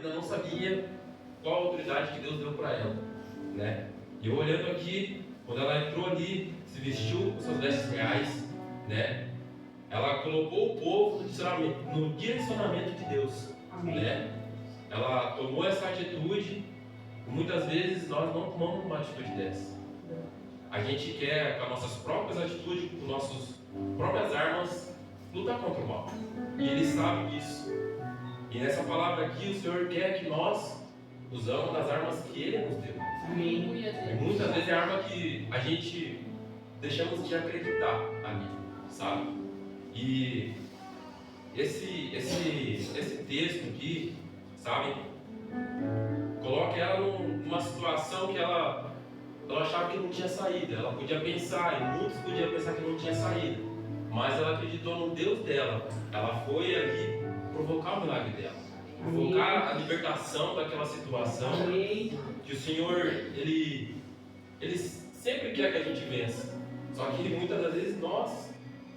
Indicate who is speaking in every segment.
Speaker 1: ainda não sabia qual a autoridade que Deus deu para ela, né? E eu olhando aqui, quando ela entrou ali, se vestiu com suas vestes reais, né? Ela colocou o povo no direcionamento de Deus, né? Ela tomou essa atitude. Muitas vezes nós não tomamos uma atitude dessa. A gente quer, com as nossas próprias atitudes, com nossas próprias armas, lutar contra o mal. E Ele sabe disso. E nessa palavra aqui, o Senhor quer que nós usamos das armas que Ele nos deu. E muitas vezes é a arma que a gente deixamos de acreditar ali, sabe? E esse texto aqui, sabe? Coloca ela numa situação que ela achava que não tinha saída. Ela podia pensar, e muitos podiam pensar que não tinha saída, mas ela acreditou no Deus dela. Ela foi ali provocar o milagre dela, provocar a libertação daquela situação. Que o Senhor, Ele sempre quer que a gente vença, só que muitas das vezes nós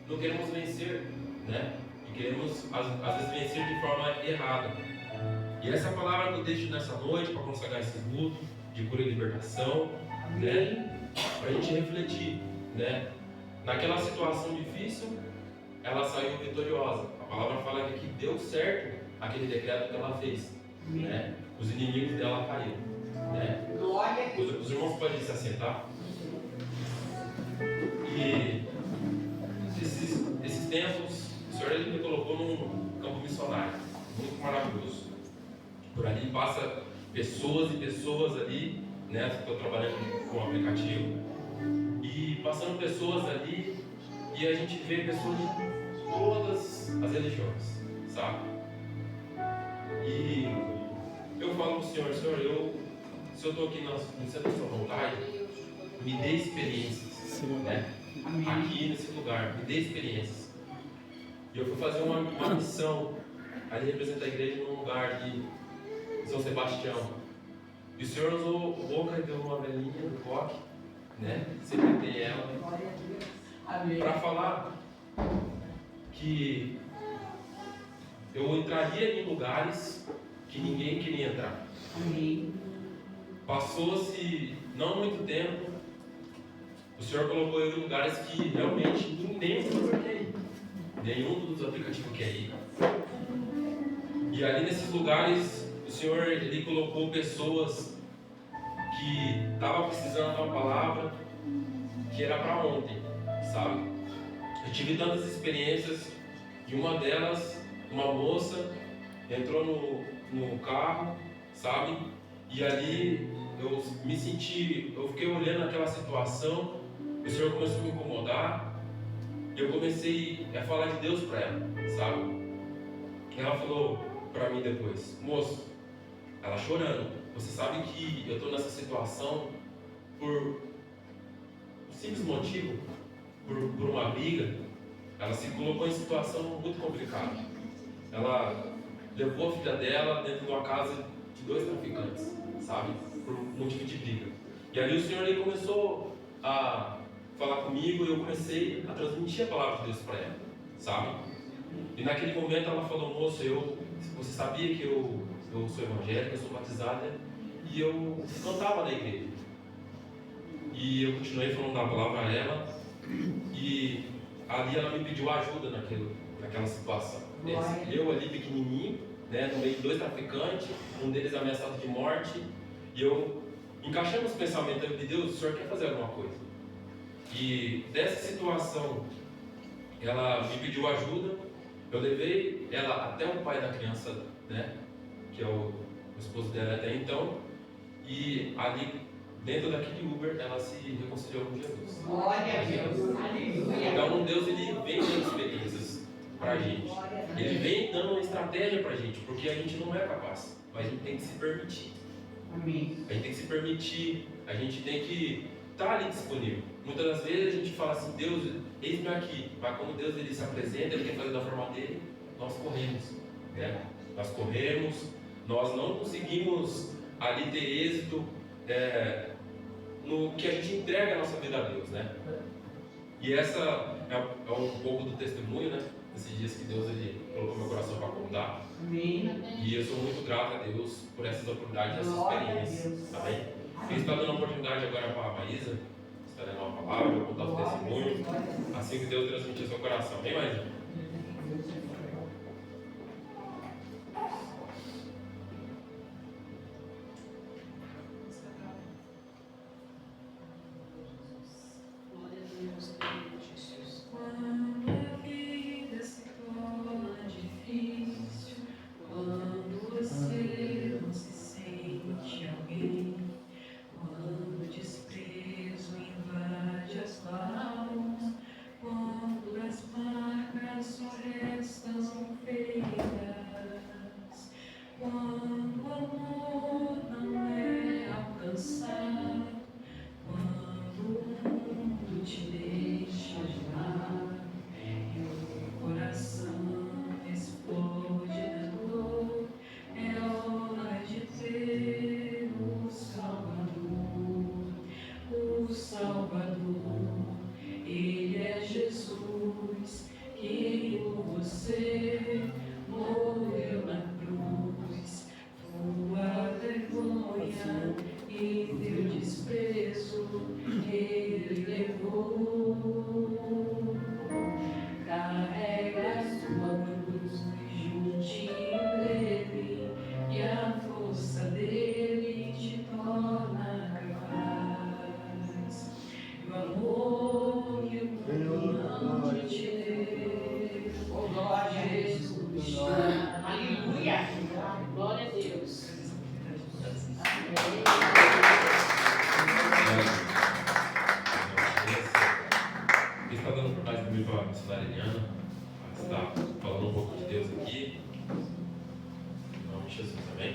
Speaker 1: não queremos vencer, né? E queremos às vezes vencer de forma errada. E essa palavra que eu deixo nessa noite para consagrar esse culto de cura e libertação, né? Para a gente refletir, né? Naquela situação difícil, ela saiu vitoriosa. A palavra fala que deu certo aquele decreto que ela fez, né? Os inimigos dela caíram, né? Os irmãos podem se assentar. E esses tempos, o Senhor Ele me colocou num campo missionário muito maravilhoso. Por ali passa pessoas e pessoas ali, né? Estou trabalhando com o aplicativo e passando pessoas ali, e a gente vê pessoas de todas as religiões, sabe? E eu falo para o Senhor, se eu estou aqui no centro da sua vontade, me dê experiências, né? Aqui nesse lugar, me dê experiências. E eu fui fazer uma missão ali, representa a igreja num lugar de São Sebastião. E o Senhor usou boca e deu uma velhinha do coque, né? Sempre tem ela, para falar que eu entraria em lugares que ninguém queria entrar. Passou-se não muito tempo, o Senhor colocou eu em lugares que realmente nenhum pastor quer ir, nenhum dos aplicativos quer ir. E ali nesses lugares, o Senhor Ele colocou pessoas que estavam precisando de uma palavra que era para ontem, sabe? Eu tive tantas experiências, e uma delas, uma moça entrou no carro, sabe? E ali eu me senti, eu fiquei olhando aquela situação, o Senhor começou a me incomodar, e eu comecei a falar de Deus para ela, sabe? Ela falou para mim depois, moço, ela chorando, você sabe que eu estou nessa situação por um simples motivo, por uma briga. Ela se colocou em situação muito complicada. Ela levou a filha dela dentro de uma casa de 2 traficantes, sabe? Por motivo de briga. E ali o Senhor Ele começou a falar comigo, e eu comecei a transmitir a palavra de Deus para ela, sabe? E naquele momento ela falou, moço, você sabia que eu sou evangélica, eu sou batizada, e eu cantava na igreja. E eu continuei falando da palavra a ela, e ali ela me pediu ajuda naquela situação. Eu ali pequenininho, né, no meio de 2 traficantes, um deles ameaçado de morte, e eu encaixando os pensamentos de Deus, o Senhor quer fazer alguma coisa. E dessa situação, ela me pediu ajuda, eu levei ela até o pai da criança, né, que é o esposo dela até então, e ali dentro daquele Uber ela se reconciliou com Jesus.
Speaker 2: Glória a Deus, aleluia.
Speaker 1: Então Deus Ele vem dando experiências pra gente, Ele vem dando uma estratégia pra gente, porque a gente não é capaz, mas a gente tem que se permitir.
Speaker 2: Amém.
Speaker 1: A gente tem que se permitir, a gente tem que estar ali disponível. Muitas das vezes a gente fala assim, Deus, eis-me aqui, mas quando Deus Ele se apresenta, Ele quer fazer da forma dele, nós corremos, né? Nós corremos, nós não conseguimos ali ter êxito no que a gente entrega a nossa vida a Deus, né? E essa é um pouco do testemunho, né? nesses dias que Deus ele colocou meu coração para contar.
Speaker 2: Amém.
Speaker 1: E eu sou muito grato a Deus por essas oportunidades, essas
Speaker 2: Glória a
Speaker 1: experiências.
Speaker 2: Deus.
Speaker 1: Amém? Ele está dando a oportunidade agora para a Maísa, está dando uma palavra, contar o testemunho, assim que Deus transmitir seu coração. Amém, Maísa?
Speaker 3: Glória a Deus, Senhor Jesus.
Speaker 4: Quando a vida se torna difícil, quando você não se sente alguém, quando o desprezo invade a sua alma, quando as marcas só restam feridas, quando o amor não é alcançado, quando o mundo te deixa de lado e o coração explode de dor, é hora de ter o Salvador. O Salvador, Ele é Jesus, que por você morreu na cruz. Tua vergonha e teu desprezo Ele levou. Carrega a tua cruz juntinho dele, e a força dele te torna capaz. E o amor que o mundo não te deu,
Speaker 2: Oh, glória a
Speaker 4: Jesus te
Speaker 2: Deus. Aleluia.
Speaker 3: Glória a Deus.
Speaker 1: Ele está dando por mais comigo para a missionária Eliana, está falando um pouco de Deus aqui. Em nome de Jesus, amém?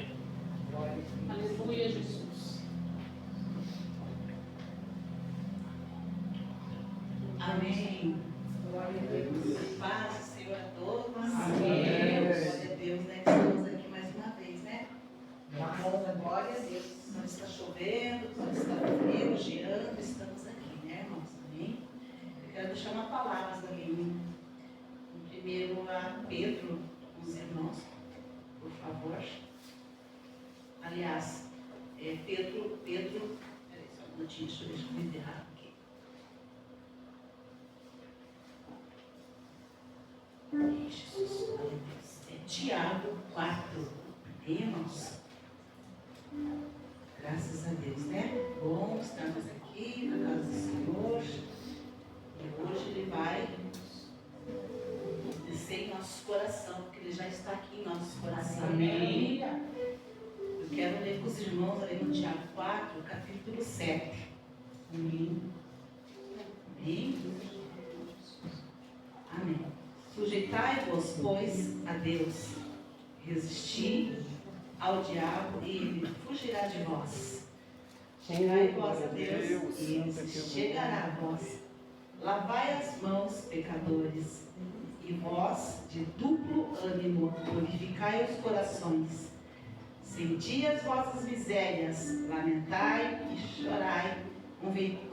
Speaker 3: Aleluia, Jesus.
Speaker 5: Amém. Glória a Deus. Paz, Senhor, a todos.
Speaker 2: Amém.
Speaker 5: Glória a Deus, né? Estamos aqui mais uma vez, né? Glória a Deus. Não está chovendo, não está frio, girando, estamos aqui, né, irmãos? Amém? Eu quero deixar uma palavra ali, primeiro a Pedro, os irmãos, por favor. Aliás, Pedro, peraí só um minutinho, deixa eu me enterrar aqui. Jesus, glória a Deus. Tiago 4, irmãos. Graças a Deus, né? Bom estarmos aqui na casa do Senhor. E hoje Ele vai descer em nosso coração, porque Ele já está aqui em nosso coração.
Speaker 2: Amém.
Speaker 5: Eu quero ler com os irmãos ali no Tiago 4, capítulo 7.
Speaker 2: Amém.
Speaker 5: Amém? Amém. Sujeitai-vos, pois, a Deus. Resisti ao diabo e ele fugirá de vós. Chegai-vos a Deus e ele se chegará a vós. Lavai as mãos, pecadores, e vós, de duplo ânimo, purificai os corações. Senti as vossas misérias, lamentai e chorai,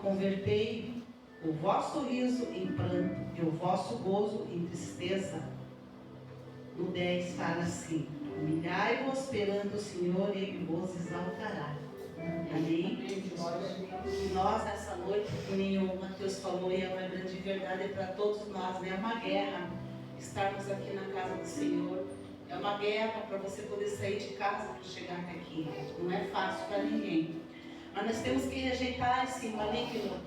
Speaker 5: convertei o vosso riso em pranto e o vosso gozo em tristeza. No 10 fala assim: humilhai-vos perante o Senhor e Ele vos exaltará. Amém? E nós nessa noite, como o Mateus falou, e é uma grande verdade para todos nós, né? É uma guerra estarmos aqui na casa do Senhor. É uma guerra para você poder sair de casa para chegar até aqui. Não é fácil para ninguém. Mas nós temos que rejeitar esse maligno.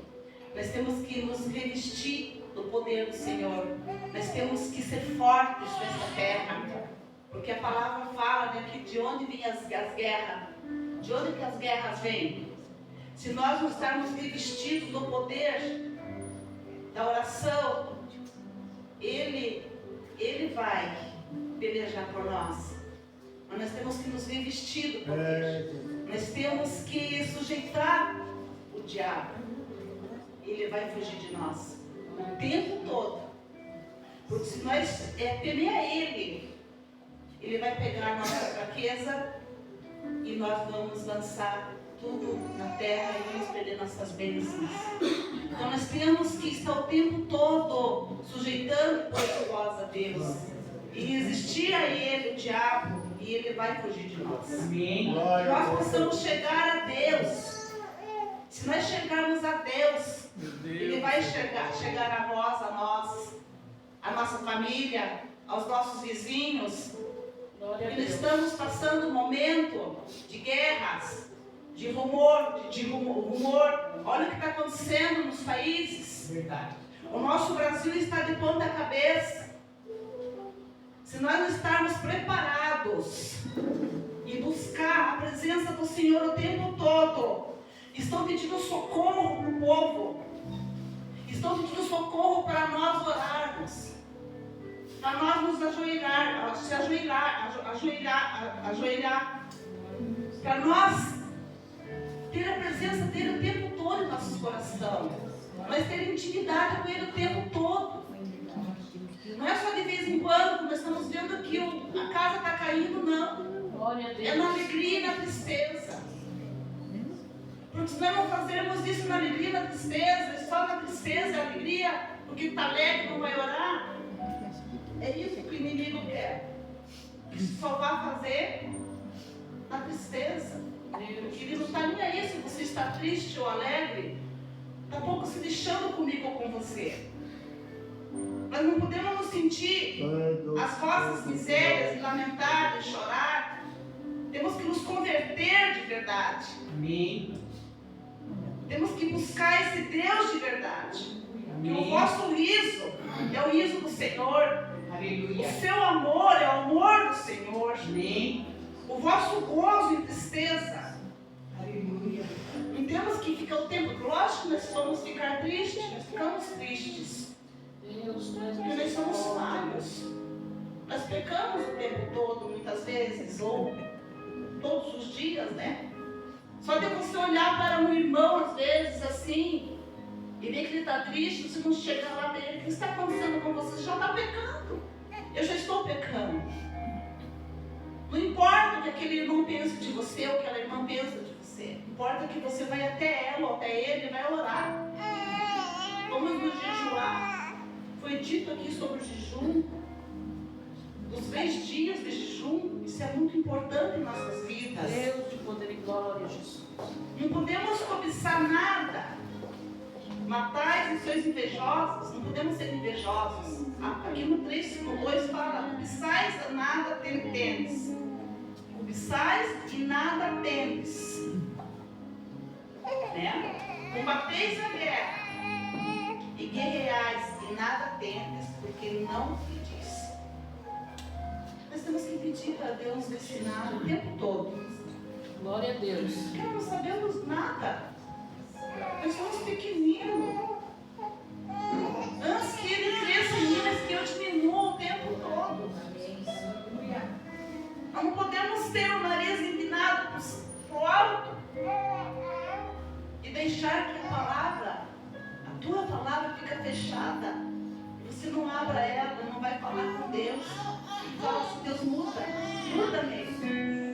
Speaker 5: Nós temos que nos revestir do poder do Senhor. Nós temos que ser fortes nessa terra. Porque a palavra fala, né, que de onde vêm as guerras. De onde que as guerras vêm? Se nós não estarmos revestidos do poder da oração, Ele vai pelejar por nós. Mas nós temos que nos revestir do poder. Nós temos que sujeitar o diabo. Ele vai fugir de nós o tempo todo. Porque se nós temer a Ele, Ele vai pegar a nossa fraqueza e nós vamos lançar tudo na terra e vamos perder nossas bênçãos. Então nós temos que estar o tempo todo sujeitando nossa voz a Deus e resistir a Ele, o diabo, e Ele vai fugir de nós.
Speaker 2: Amém.
Speaker 5: Que nós possamos chegar a Deus. Se nós chegarmos a Deus, Ele vai chegar a nós, a nossa família, aos nossos vizinhos.
Speaker 3: Glória a
Speaker 5: E
Speaker 3: Deus.
Speaker 5: estamos passando um momento de guerras, de rumor. Olha o que está acontecendo nos países.
Speaker 2: Verdade.
Speaker 5: O nosso Brasil está de ponta cabeça. Se nós não estarmos preparados e buscar a presença do Senhor o tempo todo, estão pedindo socorro para o povo, estão pedindo socorro para nós orarmos, para nós nos ajoelhar, para nós ter a presença dele o tempo todo em nossos corações, nós ter intimidade com ele o tempo todo. Não é só de vez em quando, nós estamos vendo que a casa está caindo, não.
Speaker 3: Glória a
Speaker 5: É na
Speaker 3: Deus.
Speaker 5: alegria e na tristeza. Porque se nós não fazermos isso na alegria e na tristeza, só na tristeza e alegria, porque está alegre não vai orar, é isso que o inimigo quer. Que só vai fazer na tristeza. Porque ele não está nem aí se você está triste ou alegre, está pouco se lixando comigo ou com você. Nós não podemos nos sentir as vossas misérias e lamentar e chorar. Temos que nos converter de verdade.
Speaker 2: Amém.
Speaker 5: Temos que buscar esse Deus de verdade. Que o
Speaker 2: Amém.
Speaker 5: vosso riso é o riso do Senhor.
Speaker 2: Aleluia.
Speaker 5: O seu amor é o amor do Senhor.
Speaker 2: Amém.
Speaker 5: O vosso gozo em tristeza.
Speaker 2: Aleluia.
Speaker 5: Não temos que ficar o tempo. Lógico que nós vamos ficar tristes. Nós ficamos tristes.
Speaker 3: Deus, tu és
Speaker 5: Porque nós somos
Speaker 3: misericórdia.
Speaker 5: falhos. Nós pecamos o tempo todo, muitas vezes, ou todos os dias, né? Só de você olhar para um irmão, às vezes, assim, e ver que ele está triste, você não chega lá dele. O que está acontecendo com você? Você já está pecando. Eu já estou pecando. Não importa o que aquele irmão pensa de você, ou o que aquela irmã pensa de você. Importa que você vai até ela ou até ele e vai orar. Vamos nos jejuar. Foi dito aqui sobre o jejum, os 3 dias de jejum, isso é muito importante em nossas vidas.
Speaker 3: Deus de poder e glória, Jesus.
Speaker 5: Não podemos cobiçar nada. Matais os seus invejosos, não podemos ser invejosos. Aqui no 3:2 fala, cobiçais a nada tendes. Cobiçais e nada tendes. Né? Combateis a guerra. E guerreais e nada tendes, porque não pedis. Nós temos que pedir para Deus nos ensinar o tempo todo.
Speaker 3: Glória a Deus.
Speaker 5: Porque nós não sabemos nada. Nós somos pequeninos. Antes que ele cresça em mim, mas que eu diminua o tempo todo. Nós não podemos ter o nariz empinado para o alto e deixar que a palavra, a tua palavra fica fechada. Você não abra ela, não vai falar com Deus. Fala se Deus muda mesmo.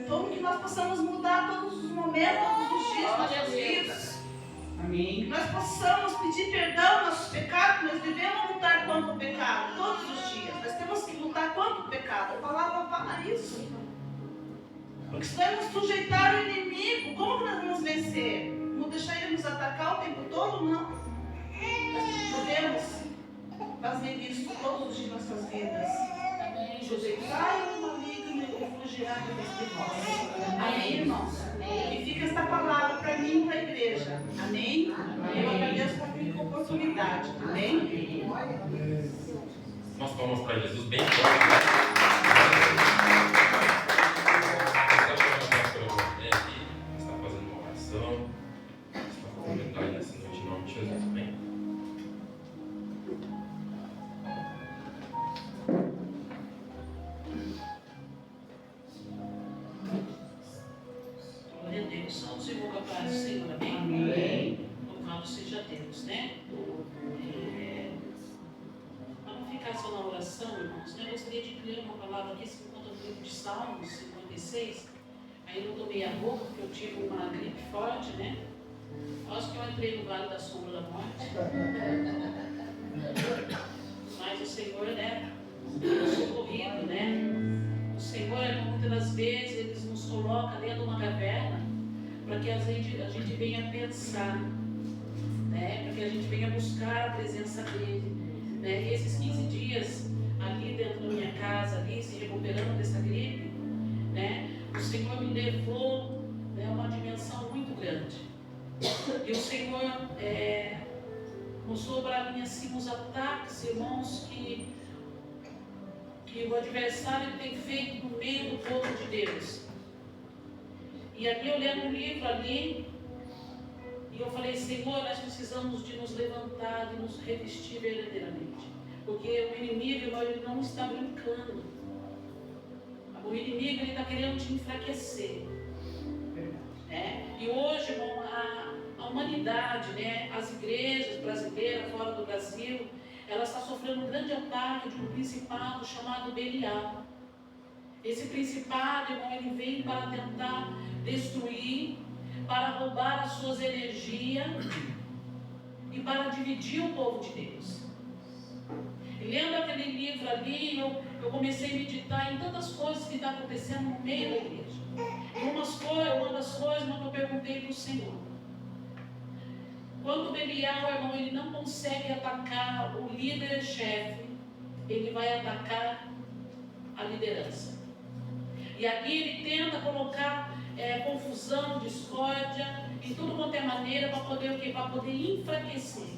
Speaker 5: Então que nós possamos mudar todos os momentos, todos os dias das
Speaker 3: Glória a
Speaker 5: nossas
Speaker 3: Deus.
Speaker 5: vidas. Que
Speaker 2: Amém.
Speaker 5: nós possamos pedir perdão aos nossos pecados. Nós devemos lutar contra o pecado todos os dias. Nós temos que lutar contra o pecado. A palavra fala isso. Porque se nós nos sujeitar ao inimigo, como que nós vamos vencer? Não deixar ele nos atacar o tempo todo? Não. Nós devemos fazer isso todos os dias das nossas vidas.
Speaker 3: Amém, Jesus.
Speaker 5: Sujeitai o maligno e fugirá de vós. Amém, irmãos? E fica esta palavra para mim e para a igreja. Amém? Eu agradeço por a oportunidade. Amém?
Speaker 1: Nós palmas para Jesus bem forte. Está fazendo uma oração. Está fazendo verdade nessa noite em nome de Jesus. Amém?
Speaker 3: Glória a Deus. Vamos invocar a paz do Senhor, amém?
Speaker 2: Amém.
Speaker 3: Louvado seja Deus, né? Para não ficar só na oração, irmãos, né? Eu gostaria de ler uma palavra aqui, se encontra no livro de Salmos 56. Aí no domingo meia boca, porque eu tive uma gripe forte, né? Acho que eu entrei no vale da sombra da morte. Mas o Senhor, né, nos socorrido, né? O Senhor, muitas das vezes, Ele nos coloca dentro de uma caverna para que a gente venha pensar, né? Para que a gente venha buscar a presença dEle, né? E esses 15 dias ali dentro da minha casa, ali se recuperando dessa gripe, né? O Senhor me levou, né, a uma dimensão muito grande. E o Senhor mostrou para mim assim os ataques, irmãos, que o adversário tem feito no meio do povo de Deus. E ali eu lendo um livro ali, e eu falei, Senhor, nós precisamos de nos levantar, de nos revestir verdadeiramente. Porque o inimigo, irmão, ele não está brincando. O inimigo, ele está querendo te enfraquecer. Né? E hoje, irmão, a humanidade, né, as igrejas brasileiras fora do Brasil, ela está sofrendo um grande ataque de um principado chamado Belial. Esse principado, irmão, ele vem para tentar destruir, para roubar as suas energias e para dividir o povo de Deus. E lendo aquele livro ali, eu comecei a meditar em tantas coisas que estão acontecendo no meio da igreja. E uma das coisas que eu perguntei para o Senhor. Quando Belial, irmão, ele não consegue atacar o líder-chefe, ele vai atacar a liderança. E aqui ele tenta colocar confusão, discórdia, em tudo quanto é maneira, para poder o quê? Para poder enfraquecer.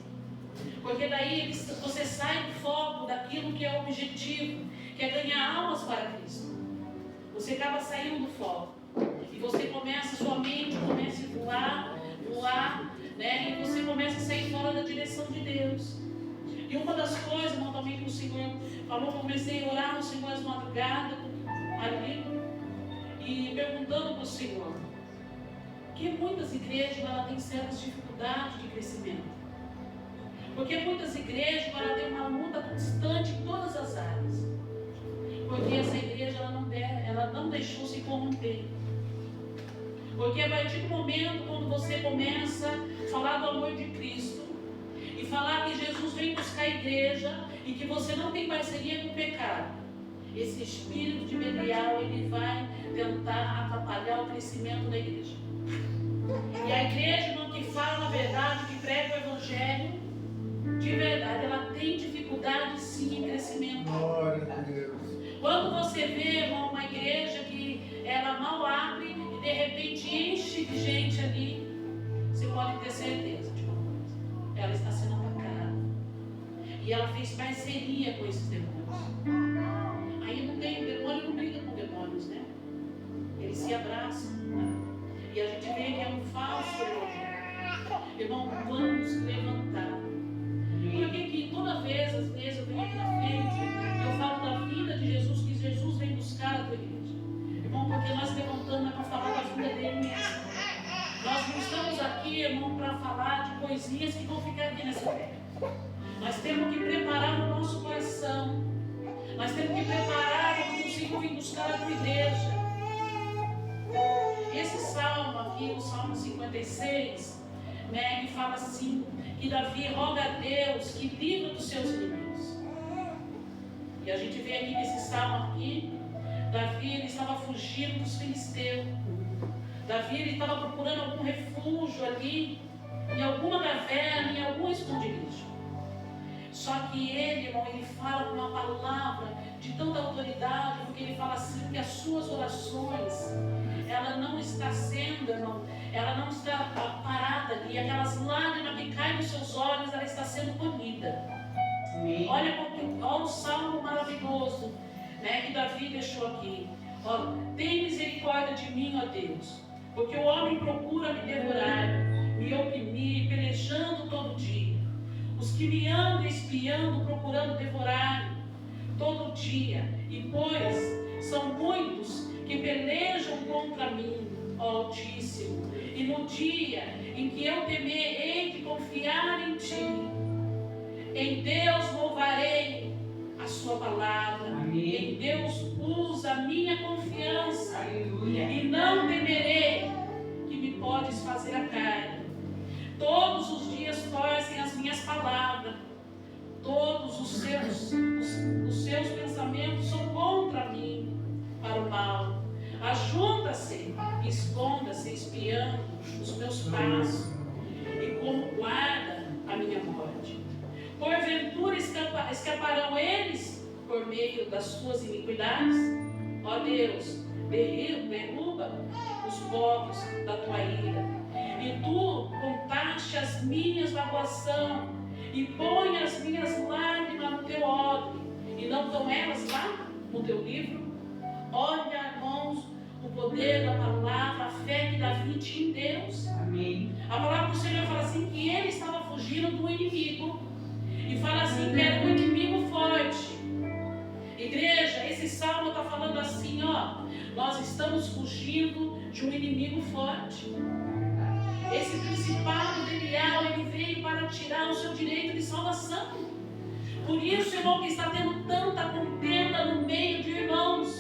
Speaker 3: Porque daí você sai do foco daquilo que é o objetivo, que é ganhar almas para Cristo. Você acaba saindo do foco. E você começa, sua mente começa a voar, né? E você começa a sair fora da direção de Deus. E uma das coisas, irmão, também que o Senhor falou, eu comecei a orar no Senhor às madrugadas, ali, e perguntando para o Senhor, que muitas igrejas ela têm certas dificuldades de crescimento. Porque muitas igrejas ela têm uma luta constante em todas as áreas. Porque essa igreja ela não deixou se corromper. Porque a partir do momento quando você começa a falar do amor de Cristo e falar que Jesus vem buscar a igreja e que você não tem parceria com o pecado, esse espírito de Belial ele vai tentar atrapalhar o crescimento da igreja. E a igreja não que fala a verdade, que prega o evangelho, de verdade, ela tem dificuldade sim em crescimento.
Speaker 6: Glória a Deus.
Speaker 3: Quando você vê, irmão, uma igreja que ela mal abre e de repente enche de gente ali, você pode ter certeza de uma coisa: ela está sendo atacada. E ela fez parceria com esses demônios. Aí não tem, o demônio não briga com demônios, né? Eles se abraçam. Né? E a gente vê que é um falso evangelho. Irmão, vamos levantar. Porque que toda vez, às vezes, eu venho aqui na frente, eu falo da vida de Jesus, que Jesus vem buscar a tua igreja. Irmão, porque nós levantamos para falar da vida dele mesmo. Nós não estamos aqui, irmão, para falar de coisinhas que vão ficar aqui nessa terra. Nós temos que preparar o nosso coração. Nós temos que preparar para que o Senhor venha buscar a tua igreja. Esse salmo aqui, o Salmo 56, né, ele fala assim, que Davi roga a Deus que livra dos seus inimigos. E a gente vê aqui nesse salmo aqui, Davi ele estava fugindo dos filisteus. Davi ele estava procurando algum refúgio ali, em alguma caverna, em algum esconderijo. Só que ele, irmão, ele fala com uma palavra de tanta autoridade, porque ele fala assim, que as suas orações, ela não está sendo, irmão, ela não está parada ali, aquelas lágrimas que caem nos seus olhos, ela está sendo colhida. Olha o salmo maravilhoso, né, que Davi deixou aqui. Olha, tem misericórdia de mim, ó Deus, porque o homem procura me devorar, me oprimir, pelejando todo dia. Os que me andam espiando, procurando devorar todo dia, e pois são muitos que pelejam contra mim, ó Altíssimo, e no dia em que eu temer, hei de confiar em Ti. Em Deus louvarei a Sua palavra. Amém. Em Deus usa a minha confiança. Aleluia. E não temerei palavra. Todos os seus pensamentos são contra mim, para o mal. Ajunta-se, esconda-se, espiando os meus passos, e como guarda a minha morte. Porventura escaparão eles por meio das suas iniquidades? Ó Deus, derruba os povos da tua ira. E tu contaste as minhas magoações, e põe as minhas lágrimas no teu odre, e não estão elas lá no teu livro? Olha, irmãos, o poder da palavra, a fé que Davi tinha em Deus.
Speaker 2: Amém.
Speaker 3: A palavra do Senhor fala assim que ele estava fugindo do inimigo. E fala assim que era um inimigo forte. Igreja, esse salmo está falando assim, ó. Nós estamos fugindo de um inimigo forte. Esse principado Belial, ele veio para tirar o seu direito de salvação. Por isso, irmão, que está tendo tanta contenda no meio de irmãos.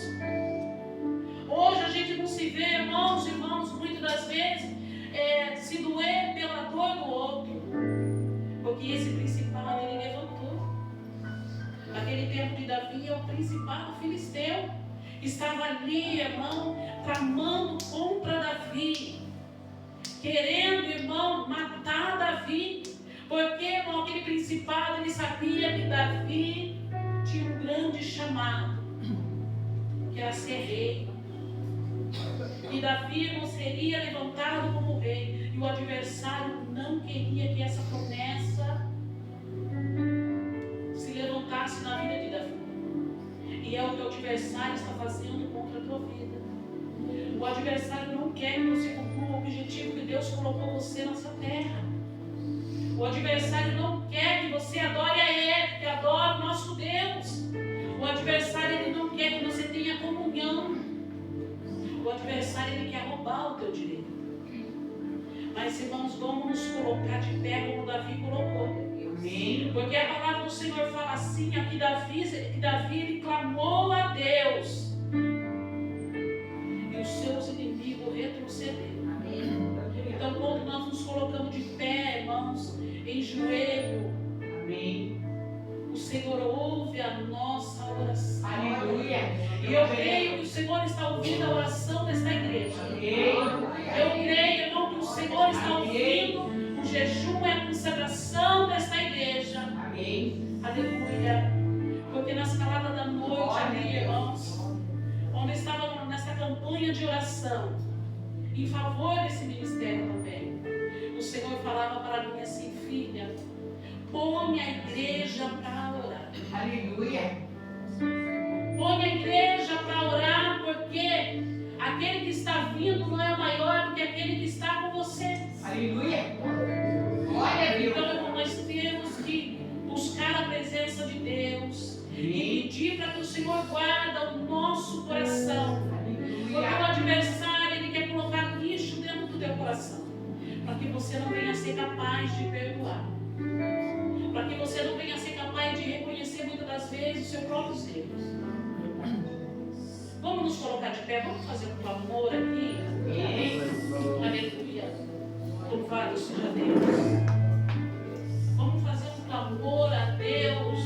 Speaker 3: Hoje a gente não se vê, irmãos, muitas das vezes, se doer pela dor do outro. Porque esse principado, ele levantou. Naquele tempo de Davi, o principado filisteu estava ali, irmão, tramando contra Davi. Querendo, irmão, matar Davi. Porque, irmão, aquele principado, ele sabia que Davi tinha um grande chamado, que era ser rei. E Davi não seria levantado como rei. E o adversário não queria que essa promessa se levantasse na vida de Davi. E é o que o adversário está fazendo contra a tua vida. O adversário não quer que você cumpra o objetivo que Deus colocou você nessa terra. O adversário não quer que você adore a Ele, que adore o nosso Deus. O adversário, ele não quer que você tenha comunhão. O adversário, ele quer roubar o teu direito. Mas, irmãos, vamos nos colocar de pé como Davi colocou.
Speaker 2: Amém.
Speaker 3: Porque a palavra do Senhor fala assim, ó, que Davi ele clamou a Deus. E os seus inimigos retrocederam.
Speaker 2: Amém.
Speaker 3: Então, quando nós nos colocamos de pé, irmãos, em joelho,
Speaker 2: Amém.
Speaker 3: o Senhor ouve a nossa oração.
Speaker 2: Aleluia.
Speaker 3: E eu creio que o Senhor está ouvindo a oração desta igreja. Eu creio, irmão, que o Senhor está ouvindo o jejum e a consagração desta igreja.
Speaker 2: Amém.
Speaker 3: Aleluia. Porque na escalada da noite ali, irmãos, onde estava nessa campanha de oração, em favor desse ministério também, o Senhor falava para mim assim, filha, põe a igreja para orar.
Speaker 2: Aleluia.
Speaker 3: Põe a igreja para orar, porque aquele que está vindo não é maior do que aquele que está com você.
Speaker 2: Aleluia. Glória a Deus.
Speaker 3: Então nós temos que buscar a presença de Deus e pedir para que o Senhor guarda o nosso coração. Porque o adversário, ele quer colocar lixo dentro do teu coração, para que você não venha a ser capaz de perdoar, para que você não venha a ser capaz de reconhecer muitas das vezes os seus próprios erros. Vamos nos colocar de pé, vamos fazer um clamor aqui. Aleluia. Louvado seja Deus. Vamos fazer um clamor a Deus,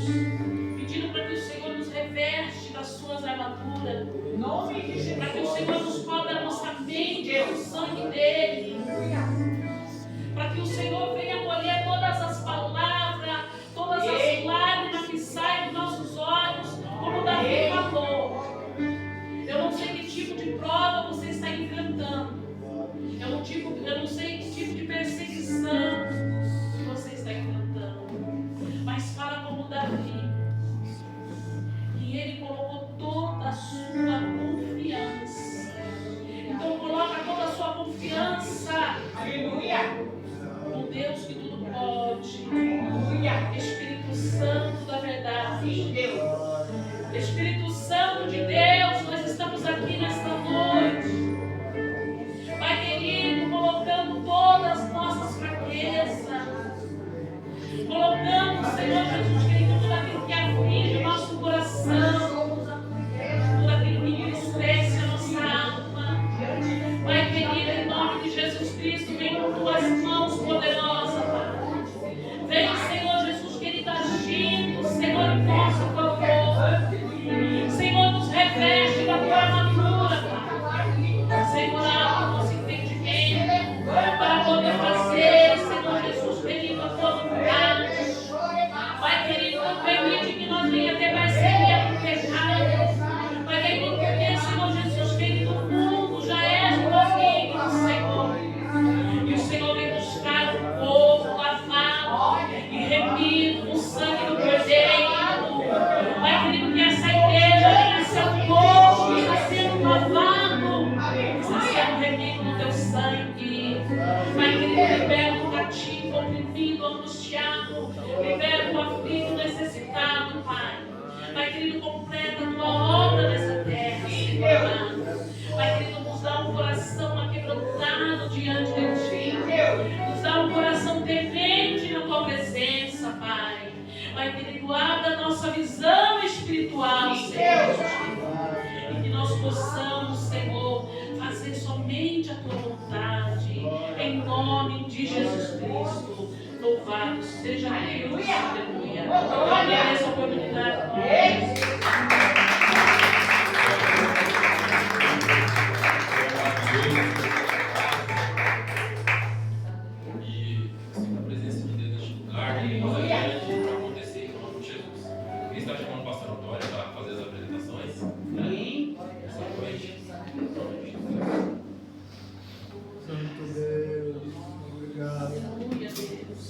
Speaker 3: pedindo para que o Senhor nos reveste das suas armaduras,
Speaker 2: Nome de Jesus.
Speaker 3: para que o Senhor nos cobre a nossa mente com o sangue dele, para que o Senhor venha colher todas as palavras, todas as lágrimas que saem dos nossos olhos, como Davi falou. Eu não sei que tipo de prova você está enfrentando. Eu não sei que tipo de perseguição que você está enfrentando. Mas fala como Davi, que ele colocou toda a sua confiança. Então coloca toda a sua confiança
Speaker 2: Aleluia.
Speaker 3: no Deus que tudo pode.
Speaker 2: Aleluia.
Speaker 3: Espírito Santo da verdade.
Speaker 2: Sim, Deus.
Speaker 3: Espírito Santo de Deus, nós estamos aqui nesta noite. Pai querido, colocando toda Pai querido, libera o cativo, oprimido, angustiado. Libera o aflito, necessitado, Pai. Pai querido, completa a tua obra nessa terra, Senhor amado. Pai querido, nos dá um coração aquebrantado diante de Ti. Nos dá um coração temente na Tua presença, Pai. Pai querido, abra a nossa visão espiritual, Senhor. E que nós possamos, Senhor, fazer somente a Tua vontade. Em nome de Jesus Cristo. Louvado seja Deus. Aleluia. Eu agradeço a oportunidade.
Speaker 1: E assim, a presença de Deus neste lugar, que coisa grande vai acontecer em nome de Jesus. Quem está chamando o pastor Antônio para fazer as apresentações? Né? Essa noite. Em nome de Jesus.
Speaker 6: Santo Deus, obrigado.
Speaker 3: Aleluia, Deus.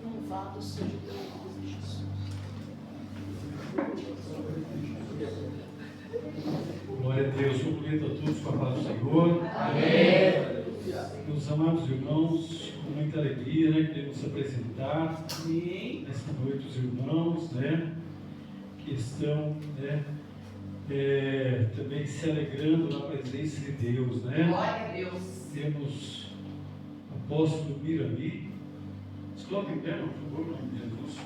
Speaker 3: Louvado seja o teu nome, Jesus.
Speaker 6: Glória a Deus, cumprimento a todos com a paz do Senhor. Amém. Meus amados irmãos, com muita alegria, né, queremos apresentar nesta noite os irmãos, né, que estão, né, também se alegrando na presença de Deus, né?
Speaker 2: Glória a Deus.
Speaker 6: Temos o apóstolo Mirami. Se coloque em pé, por favor, em nome de Jesus.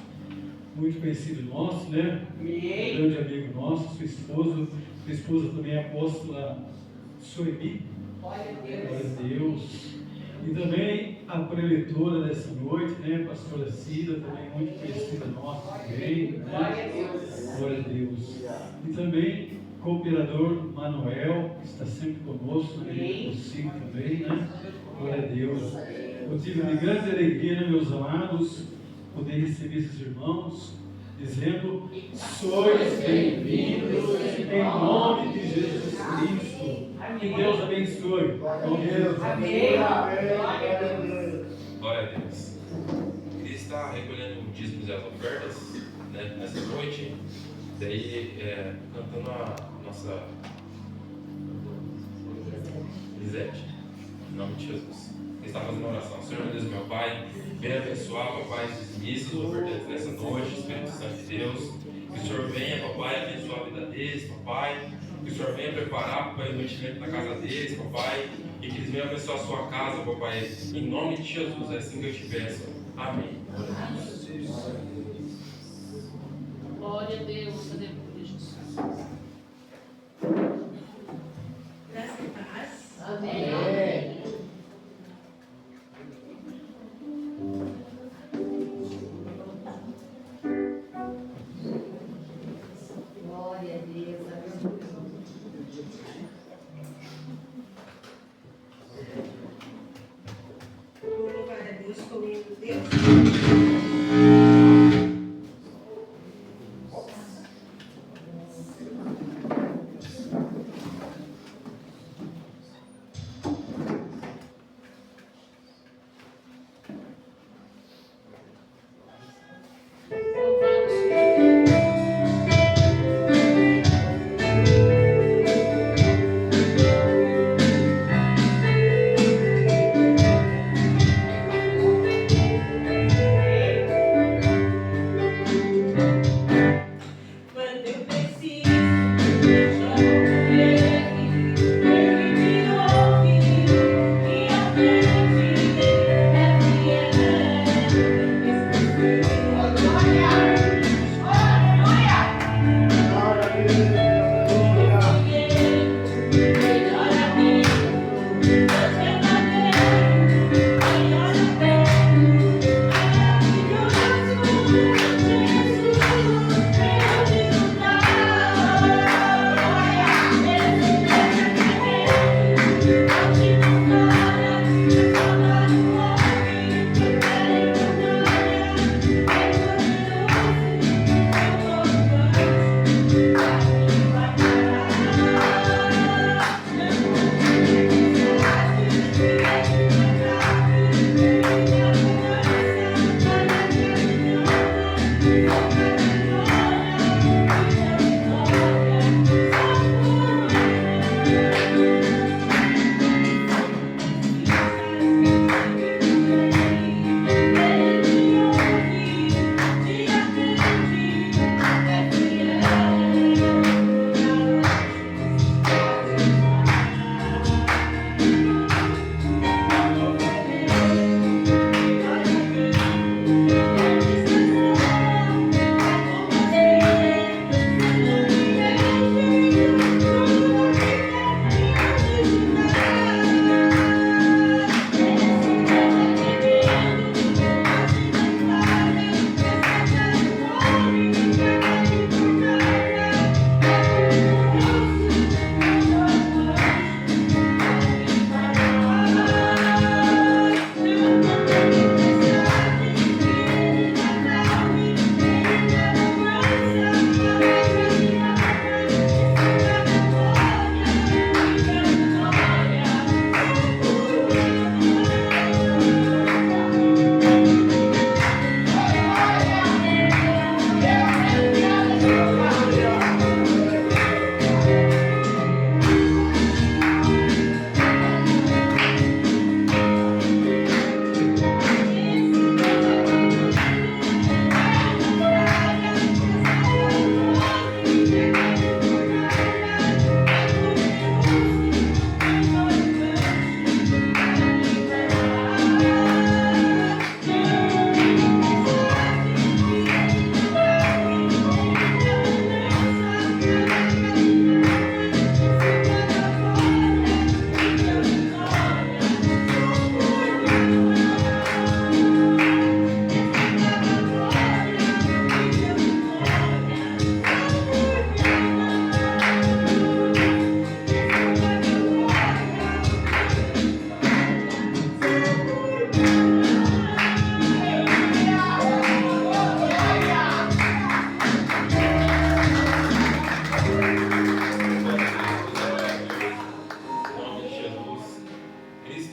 Speaker 6: Muito conhecido nosso, né?
Speaker 2: Amém.
Speaker 6: Grande amigo nosso, sua esposa também é a apóstola Suemi.
Speaker 2: Glória a
Speaker 6: Glória
Speaker 2: Deus.
Speaker 6: a Deus. E também a preletora dessa noite, né? Pastora Cida, também muito conhecida nossa também, né?
Speaker 2: Glória a Deus.
Speaker 6: Glória a Deus. E também cooperador Manuel, que está sempre conosco, né? Consigo também, né? Glória a Deus. Motivo de grande alegria, né, meus amados, poder receber esses irmãos, dizendo: sois bem-vindos em nome de Jesus Cristo. Que Deus abençoe.
Speaker 2: Amém. Glória a Deus.
Speaker 1: Glória a Deus. Ele está recolhendo dízimos e as ofertas, né, nessa noite. Daí, cantando a nossa Lisete, em nome de Jesus. Ele está fazendo uma oração. Senhor Deus, meu Pai, venha abençoar, papai, esses mísseis ofertantes nessa noite, Espírito Santo de Deus. Que o Senhor venha, papai, abençoar a vida deles, papai. Que o Senhor venha preparar, papai, o mantimento na casa deles, papai. E que eles venham abençoar a sua casa, papai. Em nome de Jesus, é assim que eu te peço. Amém.
Speaker 3: Glória a Deus. Aleluia, Jesus.
Speaker 5: Graça e paz.
Speaker 3: Amém.
Speaker 5: Glória a Deus. Vamos louvar a Deus comigo, Deus.
Speaker 3: Louvado seja Deus.
Speaker 6: Glória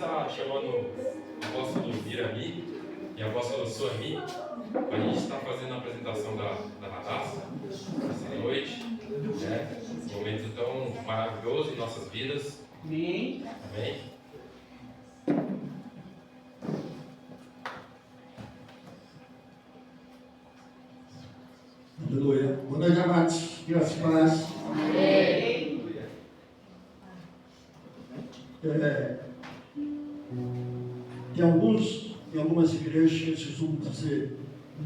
Speaker 1: está chamando o apóstolo Irami e a apóstola Suami. A gente está fazendo a apresentação da Radassa essa noite. Né? Um momento tão maravilhoso em nossas vidas.
Speaker 2: Amém.
Speaker 1: Amém?
Speaker 7: Aleluia. Boa noite, amados. Graças e paz.
Speaker 2: Amém.
Speaker 7: Em algumas igrejas, eles costumam dizer: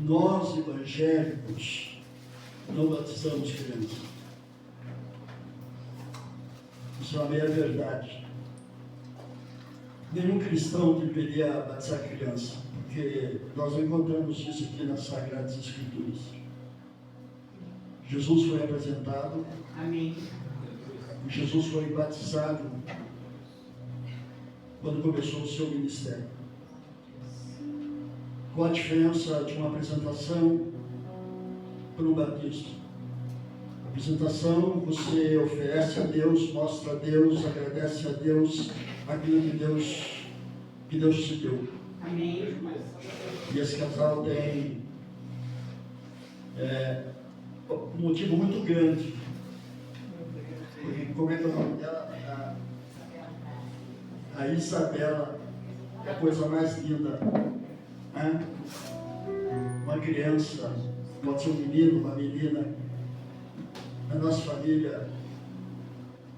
Speaker 7: nós evangélicos não batizamos crianças. Isso é uma meia verdade. Nenhum cristão deveria batizar criança, porque nós não encontramos isso aqui nas Sagradas Escrituras. Jesus foi apresentado,
Speaker 2: Amém.
Speaker 7: Jesus foi batizado quando começou o seu ministério. Qual a diferença de uma apresentação para um batismo? A apresentação, você oferece a Deus, mostra a Deus, agradece a Deus aquilo que Deus te deu.
Speaker 2: Amém.
Speaker 7: E esse casal tem um motivo muito grande. Porque, como é que é o nome dela? A Isabela é a coisa mais linda. Né? Uma criança, pode ser um menino, uma menina. A nossa família,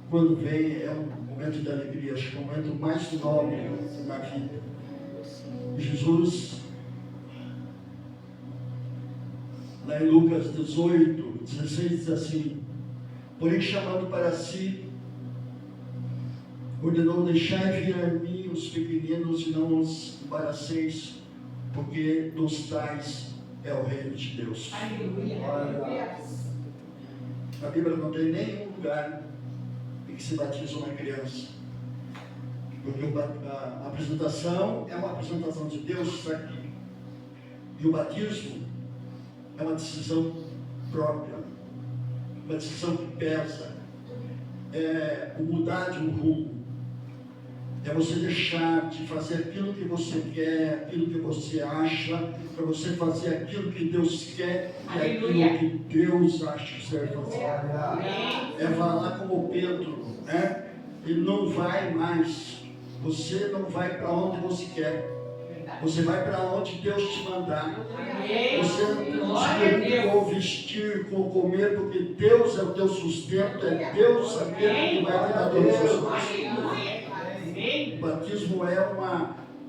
Speaker 7: quando vem, é um momento de alegria, acho que é o momento mais nobre na vida. Jesus, lá em Lucas 18, 16, diz assim: porém, chamando para si, ordenou: deixai vir a mim os pequeninos e não os embaraceis, porque dos tais é o reino de Deus.
Speaker 2: Aleluia.
Speaker 7: A Bíblia não tem nenhum lugar em que se batiza uma criança. Porque a apresentação é uma apresentação de Deus está aqui. E o batismo é uma decisão própria, uma decisão que pesa. É o mudar de um rumo. É você deixar de fazer aquilo que você quer, aquilo que você acha, para você fazer aquilo que Deus quer e aquilo que Deus acha que você deve fazer. É falar como Pedro, né? Ele não vai mais. Você não vai para onde você quer. Você vai para onde Deus te mandar. Você não tem com vestir, com comer, porque Deus é o teu sustento, é Deus aquele que vai te dar todas as coisas. O batismo é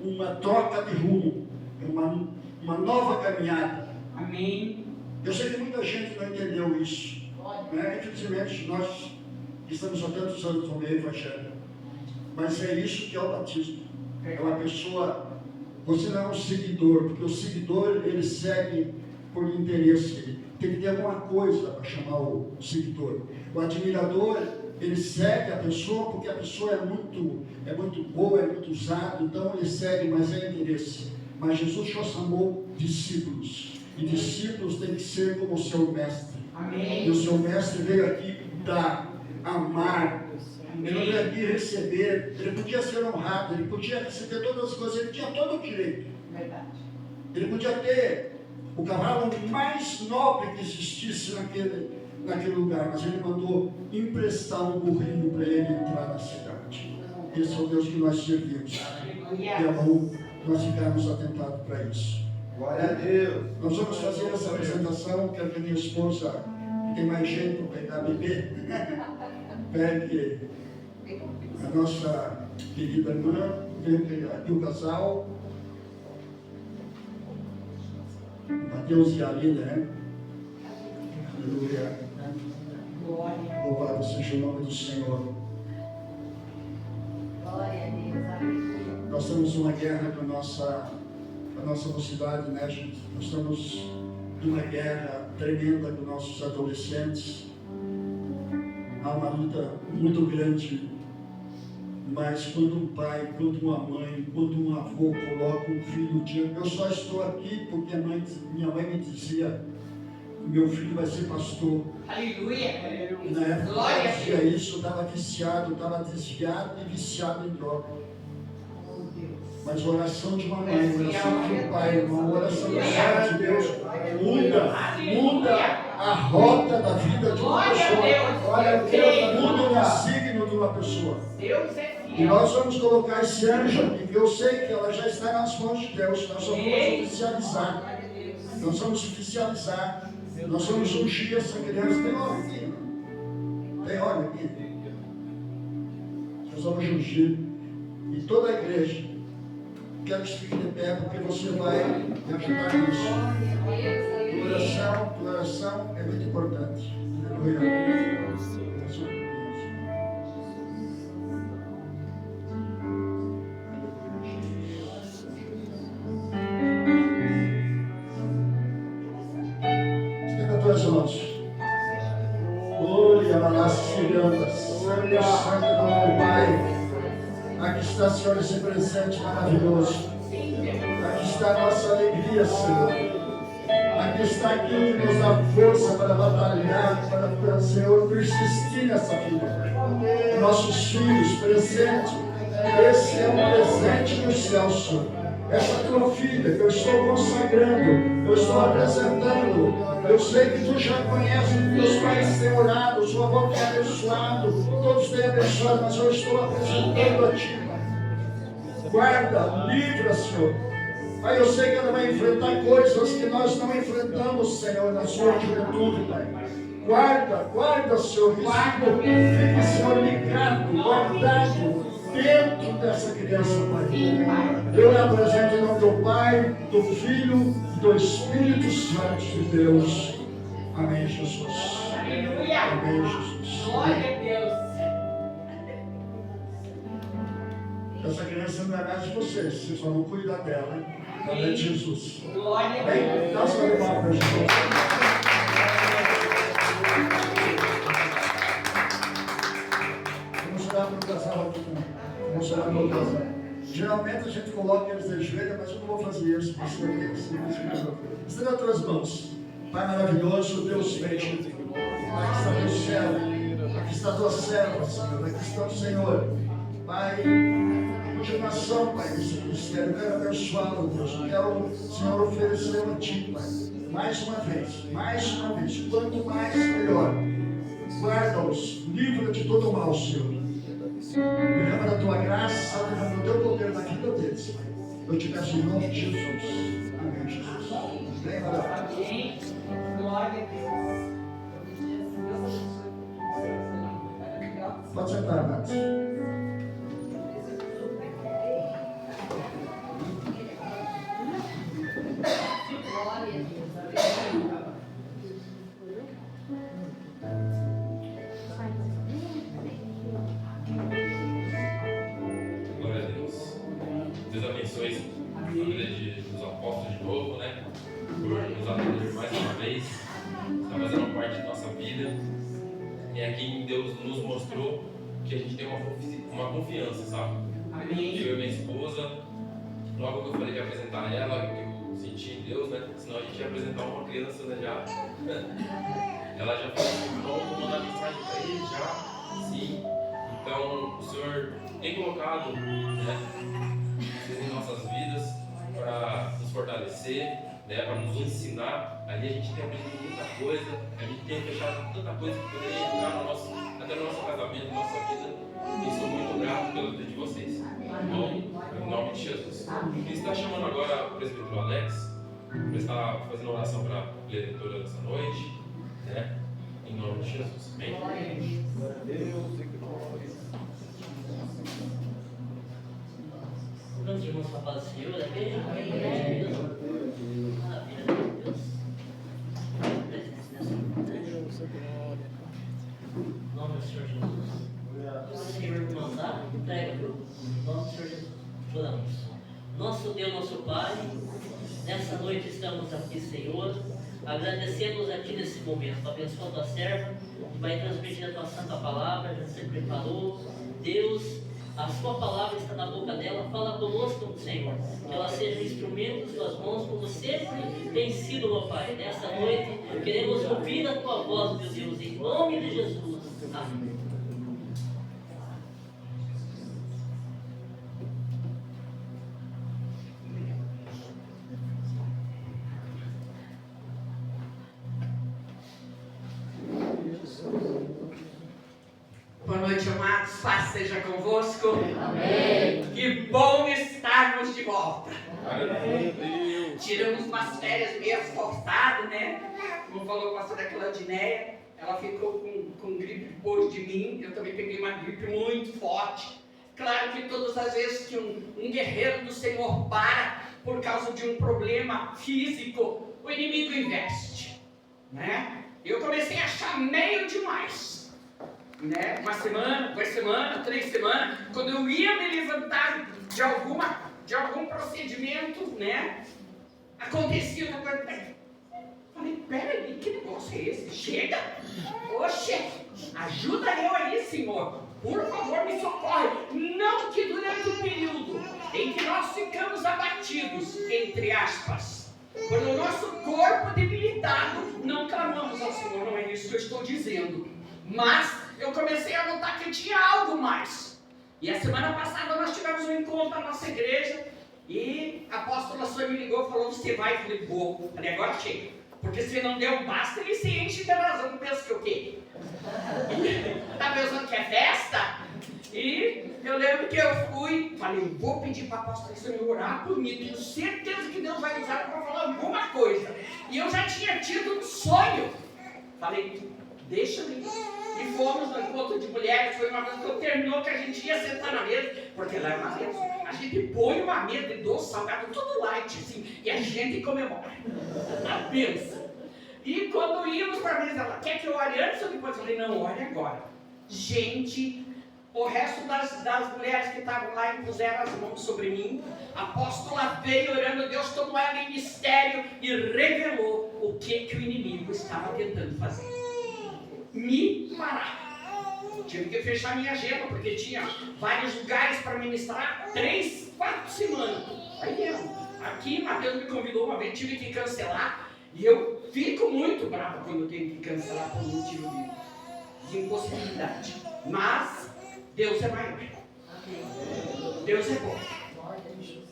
Speaker 7: uma troca de rumo, é uma nova caminhada.
Speaker 2: Amém.
Speaker 7: Eu sei que muita gente não entendeu isso. Né? Infelizmente, nós estamos há tantos anos no meio evangélico. Mas é isso que é o batismo. É uma pessoa, você não é um seguidor, porque o seguidor, ele segue por interesse. Tem que ter alguma coisa para chamar o seguidor. O admirador, ele segue a pessoa porque a pessoa é muito boa, é muito usada, então ele segue, mas é interesse. Mas Jesus só chamou discípulos. E discípulos tem que ser como o seu mestre.
Speaker 2: Amém.
Speaker 7: E o seu mestre veio aqui dar, amar. Ele não veio aqui receber. Ele podia ser honrado, ele podia receber todas as coisas, ele tinha todo o direito.
Speaker 2: Verdade.
Speaker 7: Ele podia ter o cavalo mais nobre que existisse naquele lugar, mas ele mandou emprestar um burrinho para ele entrar na cidade. Esse é o Deus que nós servimos. E é bom nós ficarmos atentados para isso.
Speaker 2: Glória a Deus.
Speaker 7: Nós vamos fazer essa apresentação. Quero que a minha esposa, que tem mais jeito para pegar bebê, pegue a nossa querida irmã, pegue aqui o casal, Mateus e a Alina, né? Aleluia.
Speaker 2: Glória.
Speaker 7: Louvado seja o nome do Senhor.
Speaker 8: Glória a Deus, aleluia.
Speaker 7: Nós estamos numa guerra com a nossa mocidade, né, gente? Nós estamos numa guerra tremenda com nossos adolescentes. Há uma luta muito grande, mas quando um pai, quando uma mãe, quando um avô coloca um filho diante, eu só estou aqui porque minha mãe me dizia: meu filho vai ser pastor.
Speaker 2: Aleluia.
Speaker 7: E na época
Speaker 2: Glória
Speaker 7: que
Speaker 2: a
Speaker 7: eu fazia isso, eu estava viciado, estava desviado e viciado em droga. Mas a oração de uma mãe, a oração de um pai, uma oração do servo de Deus, muda a rota da vida de uma pessoa. Olha, Deus muda o signo de uma pessoa.
Speaker 2: Deus é
Speaker 7: E
Speaker 2: fiel.
Speaker 7: nós vamos colocar esse anjo aqui, que eu sei que ela já está nas mãos de Deus. Nós só vamos oficializar. Nós vamos oficializar. Nós vamos ungir essa criança. Tem óleo aqui. Tem óleo aqui. Nós vamos ungir. E toda a igreja, quero que fique de pé, porque você vai me ajudar nisso. Tua oração é muito importante. Aleluia. Estenda tuas mãos. Glória a Deus, Santo, Santo do meu Pai. Aqui está, Senhor, esse presente maravilhoso. Aqui está a nossa alegria, Senhor. Aqui está aquilo que nos dá força para batalhar, para, Senhor, persistir nessa vida. Nossos filhos, presente. Esse é um presente do céu, Senhor. Essa tua filha que eu estou consagrando, eu estou apresentando. Eu sei que tu já conheces os meus pais têm orado, o seu avô tem abençoado, todos têm abençoado, mas eu estou apresentando a ti, Pai. Guarda, livra, Senhor. Pai, eu sei que ela vai enfrentar coisas que nós não enfrentamos, Senhor, na sua juventude, Pai. Guarda, Senhor, fique, Senhor, ligado, guardado dentro dessa criança, Pai. Eu lhe apresento em nome do Pai, do Filho e do Espírito Santo de Deus. Amém, Jesus. Amém, Jesus.
Speaker 2: Glória a Deus.
Speaker 7: Essa criança não é mais de vocês só vão cuidar dela, hein? Em nome de Jesus.
Speaker 2: Glória a
Speaker 7: Bem,
Speaker 2: Deus.
Speaker 7: dá sua palma para Jesus. Vamos orar para o casal aqui também. Vamos orar para o casal. Geralmente a gente coloca eles de joelho, mas eu não vou fazer isso, porque senão tem que ser isso. Estenda as tuas mãos. Pai maravilhoso, Deus bendito. Aqui está teu céu. Aqui está tua serva, Senhor. Aqui está o Senhor. Pai, continuação, Pai, desse ministério. Eu quero abençoá-lo, Deus. Eu quero, Senhor, oferecer a Ti, Pai. Mais uma vez. Quanto mais, melhor. Guarda-os, livra de todo mal, Senhor. Derrama da Tua graça, derrama do Teu poder na vida deles, Pai. Eu te peço em nome de Jesus. Amém, Jesus. Vem, Maria.
Speaker 2: Amém. Glória a Deus.
Speaker 7: Pode sentar, amados.
Speaker 1: Glória a Deus. Deus abençoe a vida dos apóstolos de novo, né? Por nos atender mais uma vez. Está fazendo parte da nossa vida. E aqui Deus nos mostrou que a gente tem uma confiança, sabe?
Speaker 2: Amém.
Speaker 1: Eu e minha esposa, logo que eu falei de apresentar ela, que eu senti em Deus, né? Senão a gente ia apresentar uma criança, né? Já. Ela já falou assim: vamos mandar mensagem para ele já. Sim. Então, o Senhor tem colocado, né, em nossas vidas para nos fortalecer, né, para nos ensinar. Ali a gente tem aprendido muita coisa, a gente tem fechado tanta coisa que poderia entrar até no nosso casamento, na nossa vida. E sou muito grato pela vida de vocês. Bom, em nome de Jesus. E está chamando agora o presbítero Alex para estar fazendo oração para a leitura dessa noite, né? Em nome de Jesus. Amém.
Speaker 9: Vamos, irmãos, para a paz do Senhor, amém? Maravilha, Deus. Em nome do Senhor Jesus. O Senhor me mandar, entrega para o nome do Senhor Jesus. Oramos. Nosso Deus, nosso Pai, nessa noite estamos aqui, Senhor. Agradecemos a Ti nesse momento. Abençoa a Tua serva, que vai transmitir a Tua santa palavra, já se preparou. Deus, a Sua palavra está na boca dela. Fala conosco, Senhor. Que ela seja um instrumento das Tuas mãos, como sempre tem sido, meu Pai. Nessa noite, queremos ouvir a Tua voz, meu Deus, em nome de Jesus. Amém.
Speaker 10: Meus amados, paz seja convosco.
Speaker 4: Amém.
Speaker 10: Que bom estarmos de volta.
Speaker 1: Aleluia.
Speaker 10: Tiramos umas férias meio forçadas, né? Como falou a pastora Claudineia, ela ficou com gripe depois de mim. Eu também peguei uma gripe muito forte. Claro que todas as vezes que um guerreiro do Senhor para por causa de um problema físico, o inimigo investe, né? Eu comecei a achar meio demais, né? Uma semana, 2 semanas, 3 semanas, quando eu ia me levantar de algum procedimento, né? Acontecia uma coisa. Falei, peraí, que negócio é esse? Chega! Oxe, ajuda eu aí, Senhor. Por favor, me socorre. Não que durante o período em que nós ficamos abatidos, entre aspas, quando o nosso corpo debilitado, não clamamos ao Senhor, não é isso que eu estou dizendo. Mas eu comecei a notar que tinha algo mais. E a semana passada nós tivemos um encontro na nossa igreja e a apóstola Sônia me ligou e falou, você vai? Eu falei, vou. Falei, agora chega. Porque se não deu basta, ele se enche de razão. Não pensa que o quê? Tá pensando que é festa? E eu lembro que eu fui, falei, vou pedir para a apóstola Sônia orar por mim. Tenho certeza que Deus vai usar para falar alguma coisa. E eu já tinha tido um sonho. Falei, deixa eu ir. E fomos no encontro de mulheres. Foi uma vez que eu terminou que a gente ia sentar na mesa. Porque lá é uma mesa. A gente põe uma mesa de doce, salgado, tudo light, assim. E a gente comemora. A benção. E quando íamos para a mesa, ela, quer que eu ore antes ou depois? Eu falei, não, ore agora. Gente, o resto das mulheres que estavam lá impuseram as mãos sobre mim. A apóstola veio orando, Deus tomou ela em mistério e revelou o que o inimigo estava tentando fazer. Me parar. Tive que fechar minha agenda, porque tinha vários lugares para ministrar, 3, 4 semanas. Aí mesmo, aqui Mateus me convidou uma vez, tive que cancelar. E eu fico muito bravo quando eu tenho que cancelar por motivo de impossibilidade. Mas Deus é maior. Deus é bom.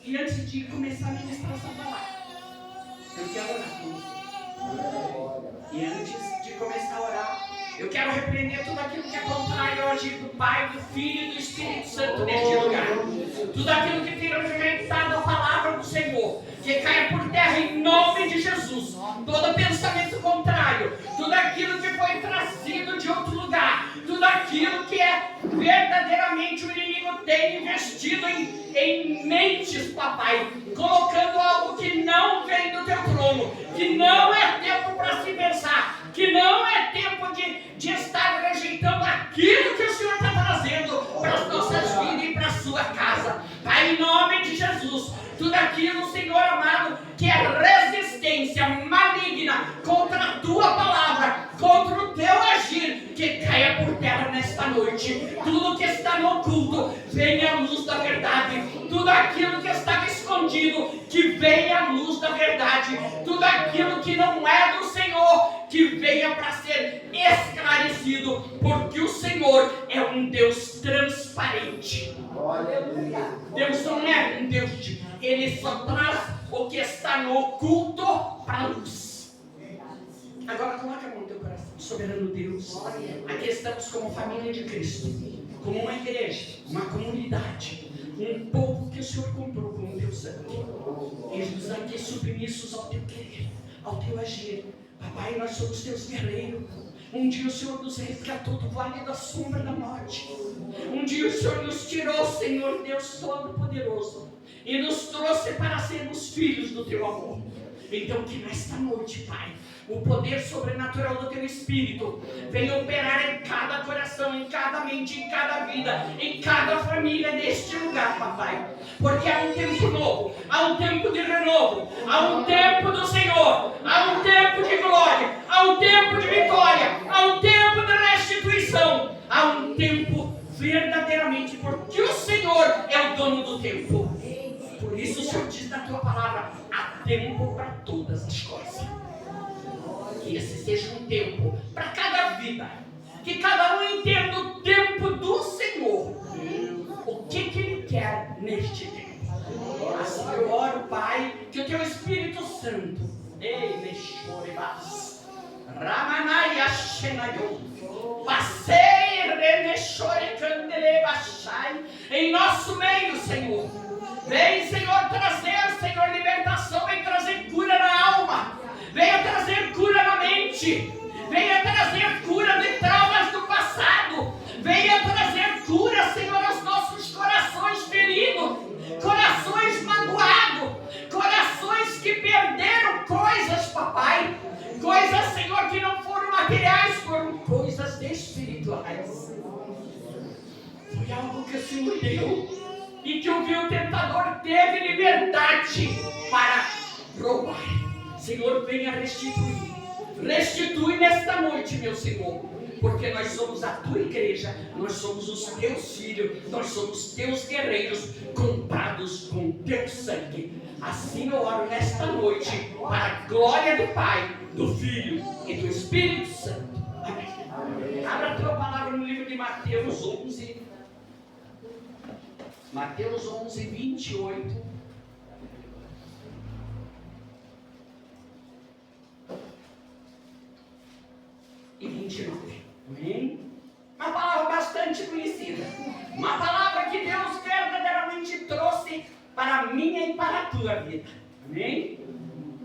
Speaker 10: E antes de começar a ministração palavra, eu quero orar com você. E antes de começar a orar, eu quero repreender tudo aquilo que é contrário ao agir do Pai, do Filho e do Espírito Santo neste lugar. Tudo aquilo que tem rejeitado a palavra do Senhor, que caia por terra em nome de Jesus. Todo pensamento contrário, tudo aquilo que foi trazido de outro lugar, tudo aquilo que é verdadeiramente o inimigo tem investido em mentes, papai, colocando algo que não vem do teu trono, que não é tempo para se pensar, que não é tempo de estar rejeitando aquilo que o Senhor está trazendo para as nossas vidas e para a sua casa. Pai, em nome de Jesus, tudo aquilo, Senhor amado, que é resistência maligna contra a tua palavra, contra o teu agir, que caia por terra nesta noite. Tudo que está no oculto, venha a luz da verdade. Tudo aquilo que estava escondido, que venha a luz da verdade. Tudo aquilo que não é do Senhor, que venha para ser esclarecido, porque o Senhor é um Deus transparente. Deus não é um Deus de... Ele só traz o que está no oculto para a luz. Agora coloca a mão no teu coração. Soberano Deus, aqui estamos como família de Cristo, como uma igreja, uma comunidade, um povo que o Senhor comprou com o teu sangue. Eis-nos aqui submissos ao teu querer, ao teu agir. Papai, nós somos teus guerreiros. Um dia o Senhor nos resgatou do vale da sombra da morte. Um dia o Senhor nos tirou, Senhor Deus Todo-Poderoso, e nos trouxe para sermos filhos do teu amor. Então que nesta noite, Pai, o poder sobrenatural do teu Espírito venha operar em cada coração, em cada mente, em cada vida, em cada família neste lugar, Papai. Porque há um tempo novo, há um tempo de renovo, há um tempo do Senhor, há um tempo de glória, há um tempo de vitória, há um tempo de restituição, há um tempo verdadeiramente, porque o Senhor é o dono do tempo. Por isso o Senhor diz na tua palavra, há tempo para todas as coisas. Que esse seja um tempo para cada vida, que cada um entenda o tempo do Senhor, o que Ele quer neste tempo. Assim eu oro, Pai, que o teu Espírito Santo, Ramanaya Shenayo, passei Remeshore foi algo que o Senhor deu e que o tentador teve liberdade para roubar. Senhor, venha restituir. Restitui nesta noite, meu Senhor, porque nós somos a tua igreja, nós somos os teus filhos, nós somos teus guerreiros, comprados com teu sangue. Assim eu oro nesta noite, para a glória do Pai, do Filho e do Espírito Santo. Amém. Abra a tua palavra no livro de Mateus 11. Mateus 11, 28. E 29. Amém? Uma palavra bastante conhecida. Uma palavra que Deus verdadeiramente trouxe para a minha e para a tua vida. Amém?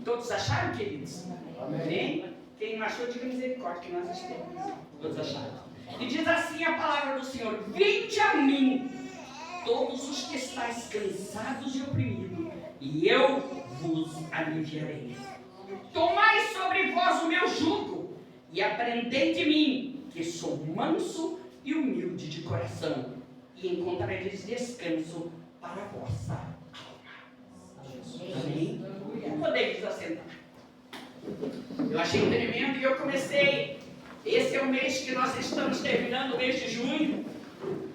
Speaker 10: Todos acharam, queridos? Amém? Quem não achou, diga misericórdia, que nós achamos. Todos acharam. E diz assim a palavra do Senhor: vinde a mim, todos os que estáis cansados e oprimidos, e eu vos aliviarei. Tomai sobre vós o meu jugo, e aprendei de mim, que sou manso e humilde de coração, e encontrareis descanso para a vossa alma. Amém? Podemos assentar. Eu achei tremendo e eu comecei. Esse é o mês que nós estamos terminando, o mês de junho.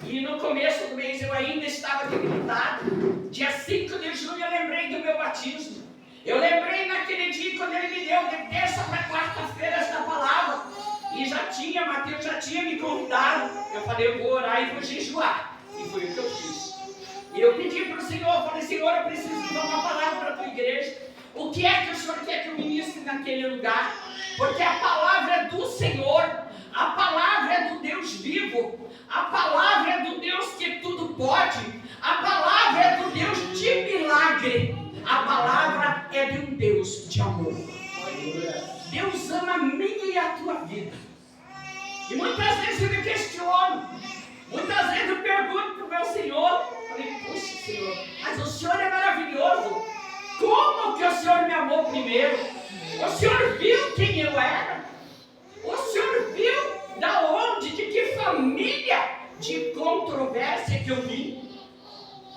Speaker 10: E no começo do mês eu ainda estava debilitado. Dia 5 de junho eu lembrei do meu batismo. Eu lembrei naquele dia quando ele me deu de terça para quarta-feira esta palavra. E Mateus já tinha me convidado. Eu falei, eu vou orar e vou jejuar. E foi o que eu fiz. E eu pedi para o Senhor, falei, Senhor, eu preciso dar uma palavra para a tua igreja. O que é que o Senhor quer que eu ministre naquele lugar? Porque a palavra é do Senhor. A palavra é do Deus vivo. A palavra é do Deus que tudo pode. A palavra é do Deus de milagre. A palavra é de um Deus de amor. Deus ama a minha e a tua vida. E muitas vezes eu me questiono. Muitas vezes eu pergunto para o meu Senhor. Falei, poxa, Senhor, mas o Senhor é maravilhoso. Como que o Senhor me amou primeiro? O Senhor viu quem eu era? O Senhor viu da onde, de que família de controvérsia que eu vim?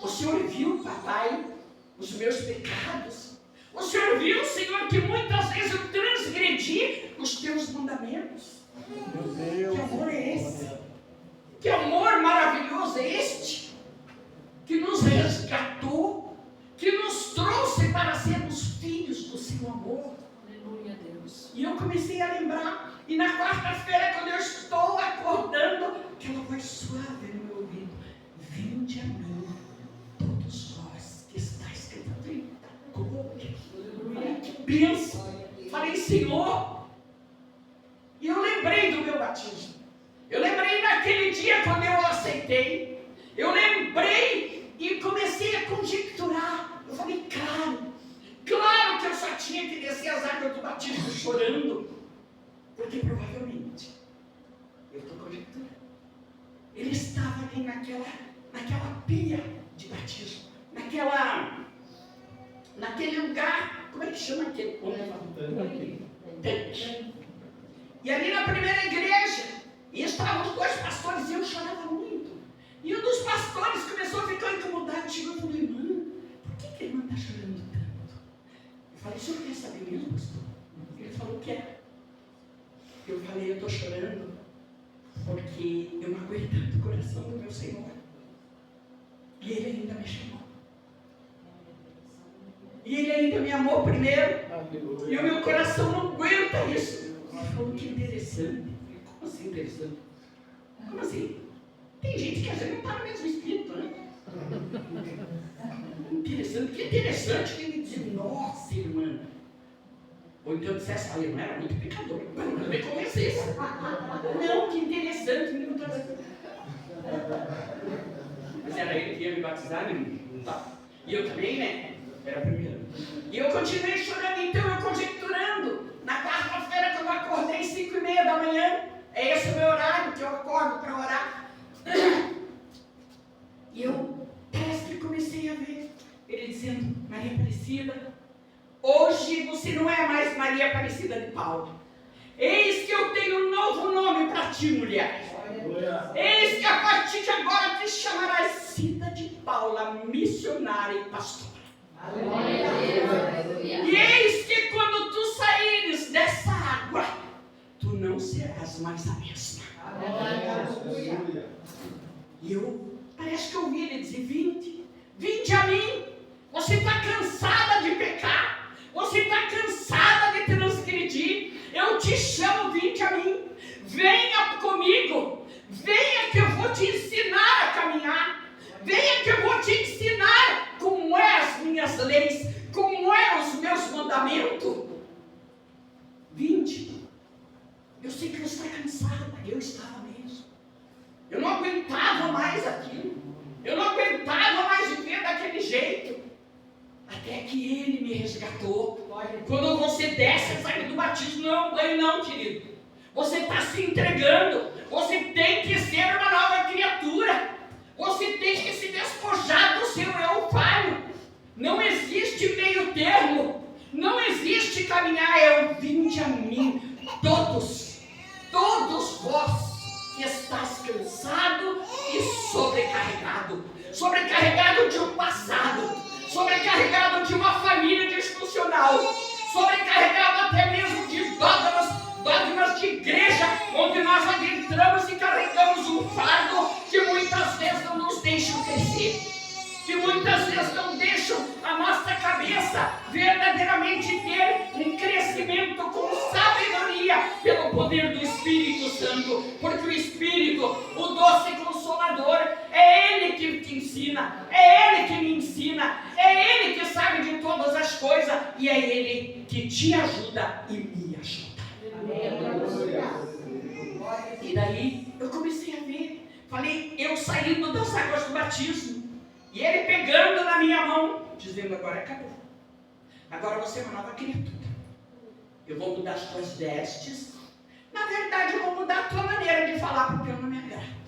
Speaker 10: O Senhor viu, papai, os meus pecados? O Senhor viu, Senhor, que muitas vezes eu transgredi os teus mandamentos? Que amor é esse? Que amor maravilhoso é este? Que nos resgatou, que nos trouxe para sermos filhos do seu amor.
Speaker 3: Aleluia, Deus.
Speaker 10: E eu comecei a lembrar. E na quarta-feira, quando eu estou acordando, aquela voz suave no meu ouvido: vinde a mim, todos vós que estáis cantando. Que bênção! Falei, Senhor. E eu lembrei do meu batismo. Eu lembrei naquele dia quando eu aceitei. Eu lembrei e comecei a conjecturar. Eu falei, claro que eu só tinha que descer as águas do batismo chorando. Porque provavelmente, eu estou conjecturando, ele estava ali naquela pia de batismo, naquele lugar, como é que chama aquele? Tanque. E ali na primeira igreja, e estavam os dois pastores e eu chorava muito. E um dos pastores começou a ficar incomodado e chegou e falou, irmã, por que a irmã está chorando tanto? Eu falei, o senhor quer saber mesmo, pastor? Ele falou, quer. Eu falei, eu estou chorando porque eu magoei tanto o coração do meu Senhor. E Ele ainda me chamou. E Ele ainda me amou primeiro. E o meu coração não aguenta isso. Ele falou, que interessante. Como assim interessante? Como assim? Tem gente que às vezes não está no mesmo espírito, né? Interessante. Que interessante que ele diz, nossa, irmã. Ou então dissesse, a irmã era muito pecadora. Mas não me convencesse. Não, que interessante. Mas era ele que ia me batizar, né? Tá. E eu também, né? Era primeiro. E eu continuei chorando, então eu conjecturando. Na quarta-feira, quando eu acordei, 5h30 da manhã, é esse o meu horário que eu acordo para orar. E eu parece que comecei a ver ele dizendo, Maria Aparecida, hoje você não é mais Maria Aparecida de Paulo. Eis que eu tenho um novo nome para ti, mulher. Eis que a partir de agora te chamarás Cida de Paula, missionária e pastora. E eis que quando tu saíres dessa água, tu não serás mais a mesma. E parece que eu ouvi ele dizer: vinde a mim. Você está cansada de pecar, você está cansada de transgredir. Eu te chamo, vinde a mim. Venha comigo, venha que eu vou te ensinar a caminhar. Venha que eu vou te ensinar como é as minhas leis, como é os meus mandamentos. Vinde. Eu sei que você está cansada, eu estava mesmo. Eu não aguentava mais aquilo. Eu não aguentava mais viver daquele jeito. Até que Ele me resgatou. Quando você desce a sair do batismo, não ganho não, querido. Você está se entregando. Você tem que ser uma nova criatura. Você tem que se despojar do seu eu falho. Não existe meio termo. Não existe caminhar. Vinde a mim, todos vós que estás cansado e sobrecarregado de um passado, sobrecarregado de uma família disfuncional, sobrecarregado até mesmo de dogmas de igreja, onde nós adentramos e carregamos um fardo que muitas vezes não nos deixam crescer, que muitas vezes não deixam a nossa cabeça verdadeiramente ter um crescimento com sabedoria pelo poder do Espírito Santo, porque o Espírito, o doce consolador, é Ele que te ensina, é Ele que me ensina, é Ele que sabe de todas as coisas e é Ele que te ajuda e me ajuda. E daí eu comecei a ver, falei, eu saindo das águas do batismo e Ele pegando na minha mão, dizendo: agora acabou, agora você é uma nova criatura, eu vou mudar as tuas vestes, na verdade eu vou mudar a tua maneira de falar, porque eu não me agrado.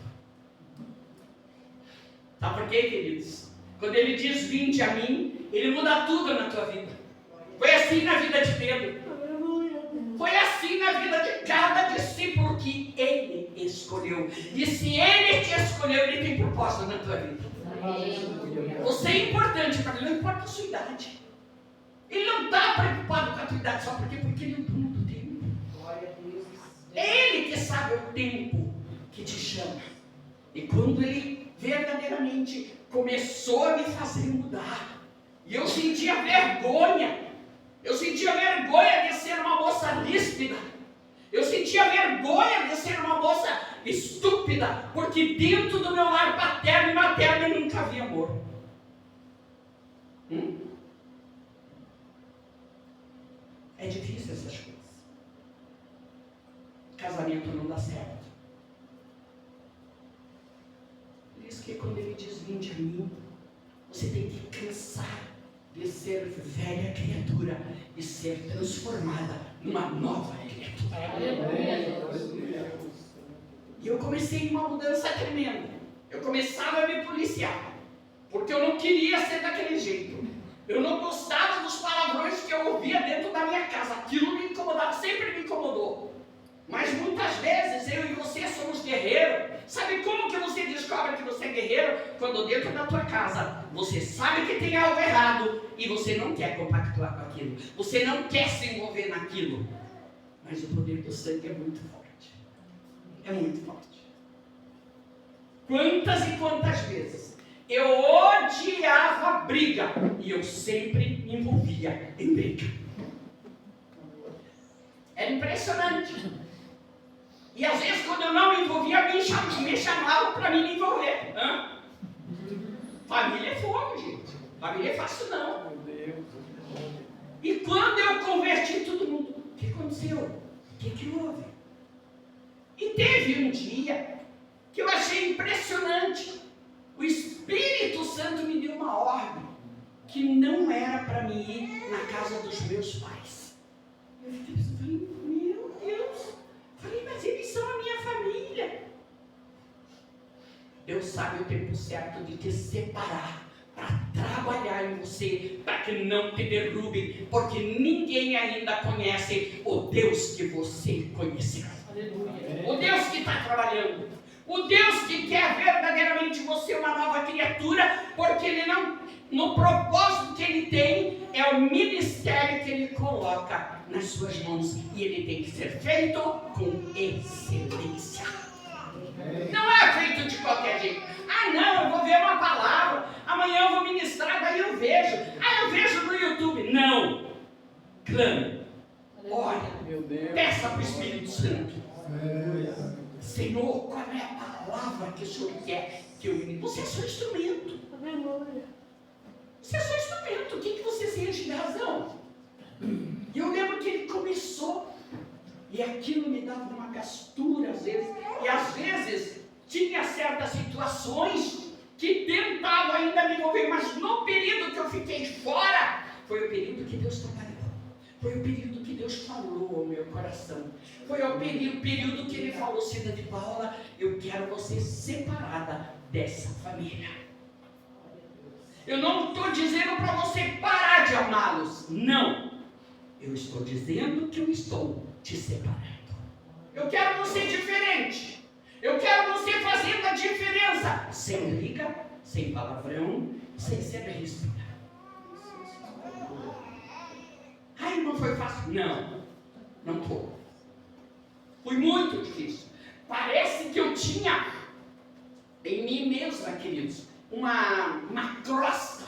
Speaker 10: Sabe por quê, queridos? Quando Ele diz: vinde a mim, Ele muda tudo na tua vida. Foi assim na vida de Pedro, foi assim na vida de cada discípulo que Ele escolheu. E se Ele te escolheu, Ele tem propósito na tua vida. Você é importante para Ele, não importa a sua idade. Ele não está preocupado com a tua idade só porque Ele é o dono do tempo. É Ele que sabe o tempo que te chama. E quando Ele verdadeiramente começou a me fazer mudar, e eu sentia vergonha de ser uma moça ríspida, eu sentia vergonha de ser uma moça estúpida, porque dentro do meu lar paterno e materno eu nunca havia amor. É difícil essas coisas. Casamento não dá certo. Por isso que quando Ele diz: vinde a mim, você tem que cansar de ser velha criatura e ser transformada numa nova criatura. E eu comecei uma mudança tremenda. Eu começava a me policiar, porque eu não queria ser daquele jeito. Eu não gostava dos palavrões que eu ouvia dentro da minha casa. Aquilo me incomodava, sempre me incomodou. Mas muitas vezes eu e você somos guerreiros. Sabe como que você descobre que você é guerreiro? Quando dentro da tua casa você sabe que tem algo errado e você não quer compactuar com aquilo. Você não quer se envolver naquilo. Mas o poder do sangue é muito forte. É muito forte. Quantas e quantas vezes eu odiava briga e eu sempre me envolvia em briga. Era impressionante. E às vezes quando eu não me envolvia, me chamavam para me envolver. Família é fogo, gente. Família é fácil não. E quando eu converti todo mundo, o que aconteceu? O que houve? E teve um dia que eu achei impressionante. O Espírito Santo me deu uma ordem que não era para mim ir na casa dos meus pais. Eu fiquei pensando, meu Deus, mas eles são a minha família. Deus sabe o tempo certo de te separar para trabalhar em você, para que não te derrube, porque ninguém ainda conhece o Deus que você conheceu. O Deus que está trabalhando, O Deus que quer verdadeiramente você uma nova criatura, porque Ele não, no propósito que Ele tem, é o ministério que Ele coloca nas suas mãos. E ele tem que ser feito com excelência. Não é feito de qualquer jeito. Ah, não, eu vou ver uma palavra. Amanhã eu vou ministrar, daí eu vejo. Ah, eu vejo no YouTube. Não. Clame. Olha, peça para o Espírito Santo. Senhor, qual é a palavra que o Senhor quer que eu ministre? Você é só instrumento. Você é só instrumento. O que você se enche de razão? E eu lembro que ele começou, e aquilo me dava uma gastura às vezes, e às vezes tinha certas situações que tentavam ainda me envolver, mas no período que eu fiquei fora, foi o período que Deus trabalhou, foi o período que Deus falou ao meu coração, foi o período que Ele falou: Cida de Paula, eu quero você separada dessa família. Eu não estou dizendo para você parar de amá-los, não. Eu estou dizendo que eu estou te separando. Eu quero você diferente. Eu quero você fazendo a diferença. Sem briga, sem palavrão, sem ser ríspida. Ai, não foi fácil. Não foi. Foi muito difícil. Parece que eu tinha em mim mesma, queridos, uma crosta.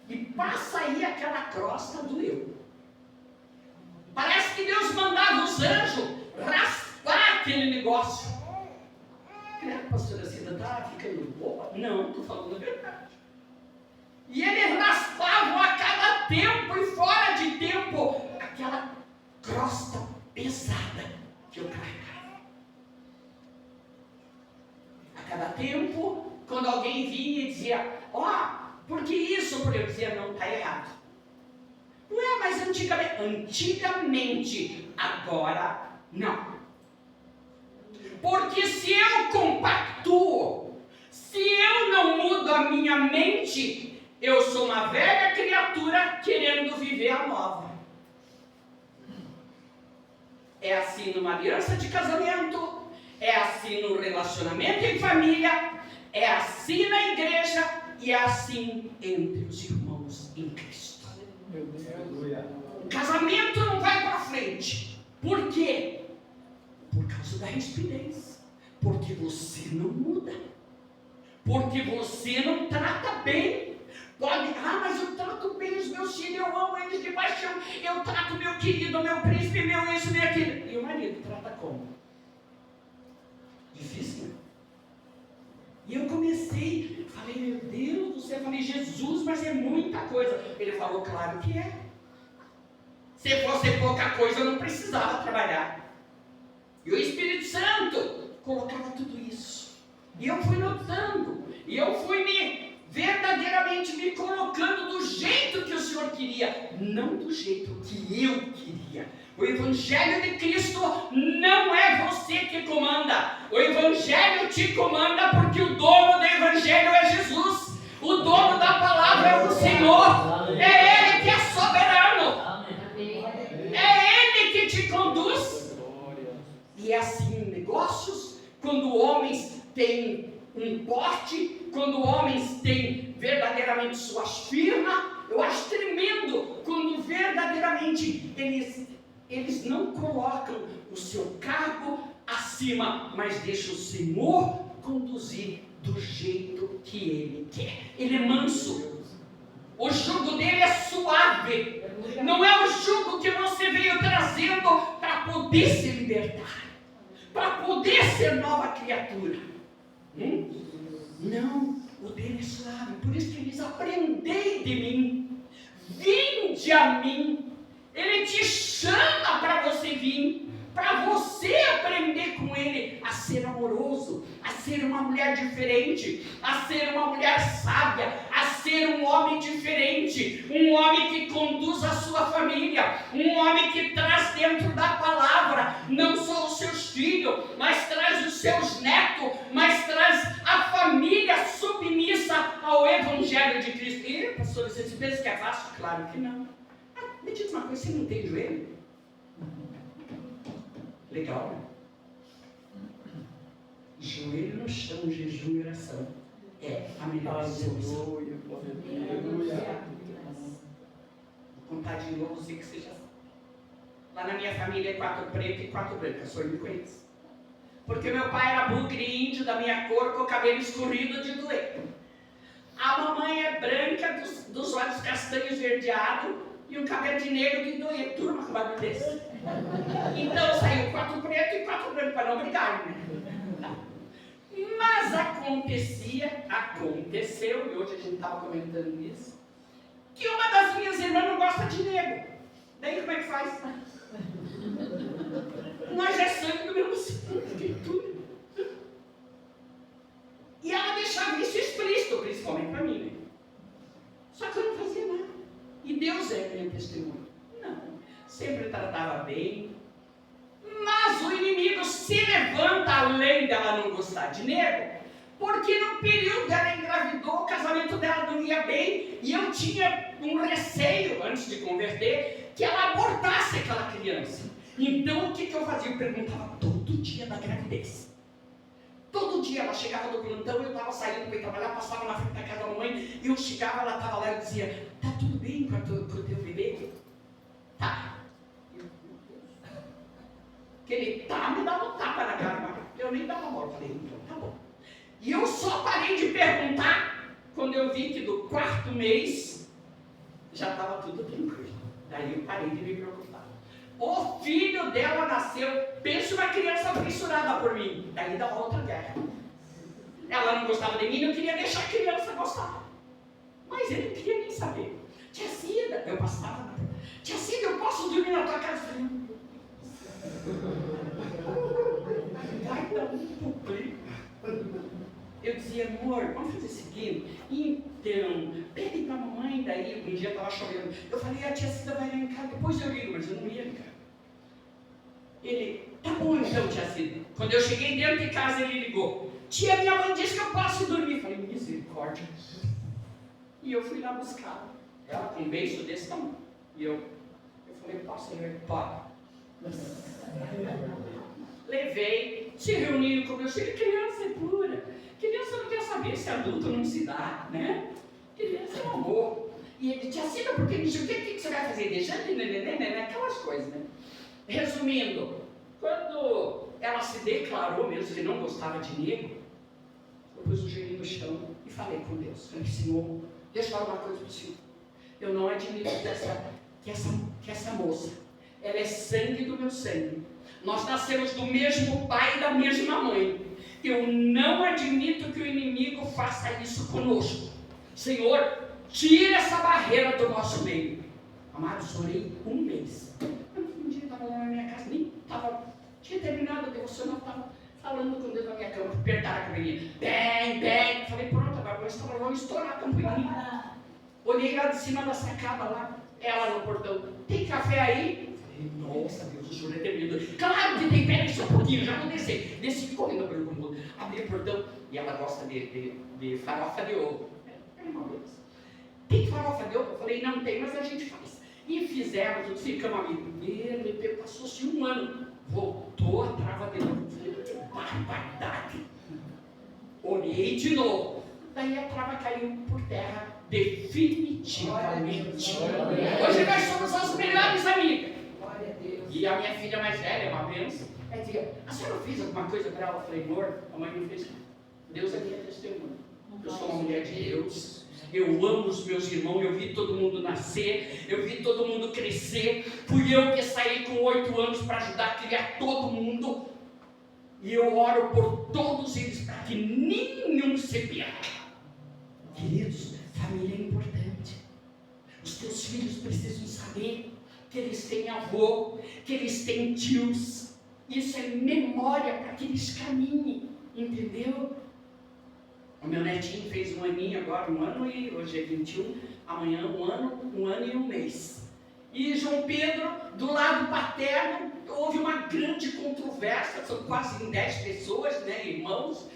Speaker 10: E passa aí aquela crosta do eu. Parece que Deus mandava os anjos raspar aquele negócio. A pastora Cida está ficando boa? Não, estou falando a verdade. E ele raspava a cada tempo e fora de tempo aquela crosta pesada que eu carregava. A cada tempo, quando alguém vinha e dizia: por que isso? Porque eu dizia: não, está errado. Ué, mas antigamente, agora não. Porque se eu compactuo, se eu não mudo a minha mente, eu sou uma velha criatura querendo viver a nova. É assim numa aliança de casamento, é assim no relacionamento em família, é assim na igreja e é assim entre os irmãos em Cristo. O casamento não vai para frente. Por quê? Por causa da rispidez. Porque você não muda. Porque você não trata bem. Mas eu trato bem os meus filhos, eu amo eles de paixão, eu trato meu querido, meu príncipe, meu isso, meu aquilo. E o marido trata como? Difícil, né? E eu comecei, falei: meu Deus do céu, falei: Jesus, mas é muita coisa. Ele falou: claro que é. Se fosse pouca coisa, eu não precisava trabalhar. E o Espírito Santo colocava tudo isso. E eu fui notando, e eu fui verdadeiramente me colocando do jeito que o Senhor queria, não do jeito que eu queria. O Evangelho de Cristo não é você que comanda. O Evangelho te comanda porque o dono do Evangelho é Jesus. O dono da palavra é o Senhor. É Ele que é soberano. É Ele que te conduz. E é assim em negócios, quando homens têm um porte, quando homens têm verdadeiramente suas firmas, eu acho tremendo quando verdadeiramente eles não colocam o seu cargo acima, mas deixam o Senhor conduzir do jeito que Ele quer. Ele é manso. O jugo dele é suave. Não é o jugo que você veio trazendo para poder se libertar, para poder ser nova criatura. Não, o dele é suave. Por isso que ele diz: aprendei de mim, vinde a mim. Ele te chama para você vir, para você aprender com ele a ser amoroso, a ser uma mulher diferente, a ser uma mulher sábia, a ser um homem diferente, um homem que conduz a sua família, um homem que traz dentro da palavra não só os seus filhos, mas traz os seus netos, mas traz a família submissa ao Evangelho de Cristo. E, pastor, você pensa que é fácil? Claro que não. Me diz uma coisa: você não tem joelho? Legal, né? joelho no chão, jejum e oração é a melhor resolução. Vou contar de novo, sei que você já sabe. Lá na minha família é 4 pretos e 4 brancas, só eu me conheço. Porque meu pai era bugre índio da minha cor, com o cabelo escorrido de doer. A mamãe é branca, dos olhos castanhos esverdeados e um cabelo de negro de doer. Turma com barulho desse. Então saiu 4 pretos e 4 brancos para não brigar, né? Mas aconteceu, e hoje a gente estava comentando isso, que uma das minhas irmãs não gosta de negro. Daí como é que faz? Nós é sangue do mesmo sangue, tudo. E ela deixava isso explícito, principalmente para mim, né? Só que eu não fazia nada. E Deus é minha testemunha. Não, sempre tratava bem. Mas o inimigo se levanta além dela não gostar de negro, porque no período ela engravidou, o casamento dela não ia bem, e eu tinha um receio, antes de converter, que ela abortasse aquela criança. Então o que eu fazia? Eu perguntava todo dia da gravidez. Todo dia ela chegava do plantão, eu estava saindo para ir trabalhar, passava na frente da casa da mamãe, e eu chegava, ela estava lá e eu dizia, tá tudo bem com o teu bebê? Tá. Que ele tá, me dava um tapa na cara, eu nem dava bola, falei, então tá bom. E eu só parei de perguntar quando eu vi que do 4º mês já estava tudo tranquilo. Daí eu parei de me preocupar. O filho dela nasceu, pensa uma criança fissurada por mim. Daí dá outra guerra. Ela não gostava de mim, não queria deixar a criança gostar. Mas ele não queria nem saber. Tia Cida, eu passava na... Tia Cida, eu posso dormir na tua casa? Vai dar um problema. Eu dizia, amor, vamos fazer o seguinte, então, pede pra mamãe, daí um dia estava chovendo. Eu falei, a tia Cida vai lá em casa, depois eu ligo, mas eu não ia ligar. Ele, tá bom então, tia Cida. Quando eu cheguei dentro de casa, ele ligou. Tia, minha mãe disse que eu posso dormir. Eu falei, misericórdia. E eu fui lá buscar ela com um beijo desse tamanho. E eu falei, posso? Ele, pode. Levei, se reuniram com meus filhos, criança é pura. Criança não quer saber se adulto não se dá, né? Criança é um amor. E ele disse assim, porque não sei o que você vai fazer, deixando, aquelas coisas, né? Resumindo, quando ela se declarou mesmo que não gostava de negro, eu pus o joelho no chão e falei com Deus. Falei, Senhor, deixa eu falar uma coisa para o Senhor. Eu não admito que essa moça, ela é sangue do meu sangue. Nós nascemos do mesmo pai e da mesma mãe. Eu não admito que o inimigo faça isso conosco. Senhor, tira essa barreira do nosso meio. Amados, orei 1 mês. Um dia eu estava lá na minha casa, nem tinha terminado a devocional, estava falando com Deus na minha cama, apertaram a campainha. Bem. Falei, pronto, agora nós vamos estourar a campainha. Olhei lá de cima da sacada, lá, ela no portão. Tem café aí? Nossa, Deus, o senhor é tremendo. Claro que tem, pera só um pouquinho, já vou descer. Desci correndo pelo mundo, abri o portão e ela gosta de farofa de ovo. Tem farofa de ovo? Eu falei, não tem, mas a gente faz. E fizemos, tudo, ficamos amigos. Passou-se 1 ano, voltou a trava de novo. Falei, que barbaridade. Orei de novo. Daí a trava caiu por terra definitivamente. Hoje nós somos as melhores amigas. E a minha filha mais velha, é uma bênção, ela dizia, a senhora fez alguma coisa para ela? Eu falei, amor, a mãe não fez nada. Deus é minha testemunha. Eu sou uma mulher de Deus. Eu amo os meus irmãos, eu vi todo mundo nascer, eu vi todo mundo crescer. Fui eu que saí com 8 anos para ajudar a criar todo mundo. E eu oro por todos eles para que nenhum se perca. Queridos, família é importante. Os teus filhos precisam saber que eles têm avô, que eles têm tios. Isso é memória para que eles caminhem, entendeu? O meu netinho fez 1 aninho agora, 1 ano e hoje é 21, amanhã 1 ano e 1 mês. E João Pedro, do lado paterno, houve uma grande controvérsia, são quase 10 pessoas, né, irmãos,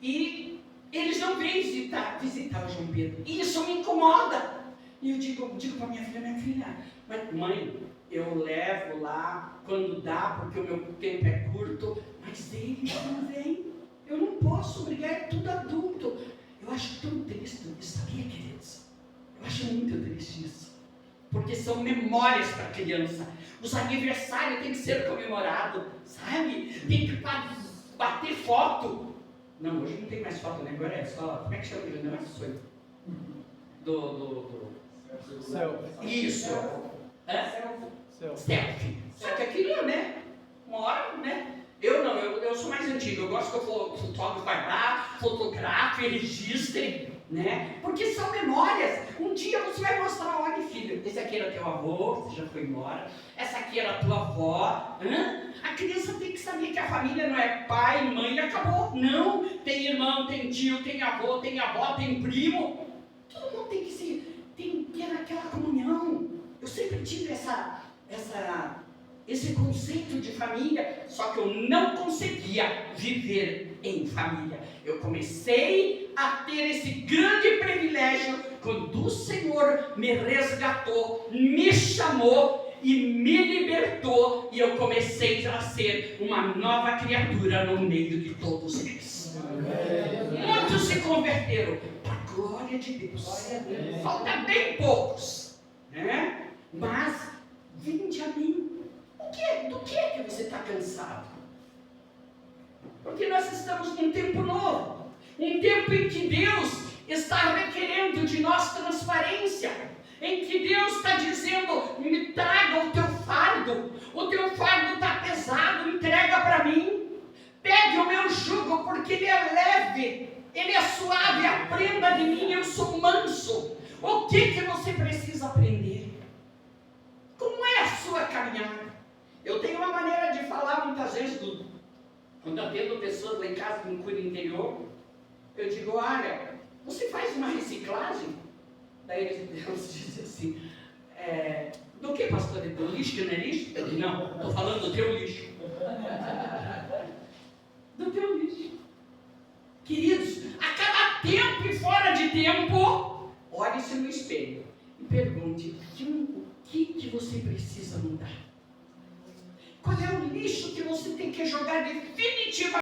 Speaker 10: e eles não vêm visitar o João Pedro. E isso me incomoda. E eu digo para minha filha, mas mãe, eu levo lá quando dá, porque o meu tempo é curto, mas eles não vêm. Eu não posso obrigar, é tudo adulto. Eu acho tão triste isso, sabia, queridos? Eu acho muito triste isso. Porque são memórias para a criança. Os aniversários têm que ser comemorados, sabe? Tem que bater foto. Não, hoje não tem mais foto, né? Agora é só, como é que chama aquele negócio? Isso. Selfie. Só que aquilo, né? Uma hora, né? Eu não, eu sou mais antigo. Eu gosto que o fotógrafo vai lá, fotografe, registre, né? Porque são memórias. Um dia você vai mostrar, olha, filho, esse aqui era teu avô, você já foi embora. Essa aqui era tua avó. A criança tem que saber que a família não é pai, mãe e acabou. Não. Tem irmão, tem tio, tem avô, tem avó, tem primo. Todo mundo tem que ter aquela comunhão. Eu sempre tive esse conceito de família, só que eu não conseguia viver em família. Eu comecei a ter esse grande privilégio quando o Senhor me resgatou, me chamou e me libertou, e eu comecei a ser uma nova criatura no meio de todos eles. Muitos se converteram, para a glória de Deus. Falta bem poucos, né? Mas vinde a mim. Do que você está cansado? Porque nós estamos num tempo novo, um tempo em que Deus está requerendo de nós transparência, em que Deus está dizendo, me traga o teu fardo está pesado, entrega para mim, pegue o meu jugo, porque ele é leve, ele é suave, aprenda de mim, eu sou manso. O que você precisa aprender? Como é a sua caminhada? Eu tenho uma maneira de falar muitas vezes, quando eu atendo pessoas lá em casa no cura interior, eu digo, olha, você faz uma reciclagem? Daí eles dizem assim, do que, pastor? Do lixo que não é lixo? Eu digo, não, estou falando do teu lixo. Do teu lixo. Queridos, a cada tempo e fora de tempo, olhe-se no espelho e pergunte, o que você precisa mudar? Qual é o lixo que você tem que jogar definitivamente?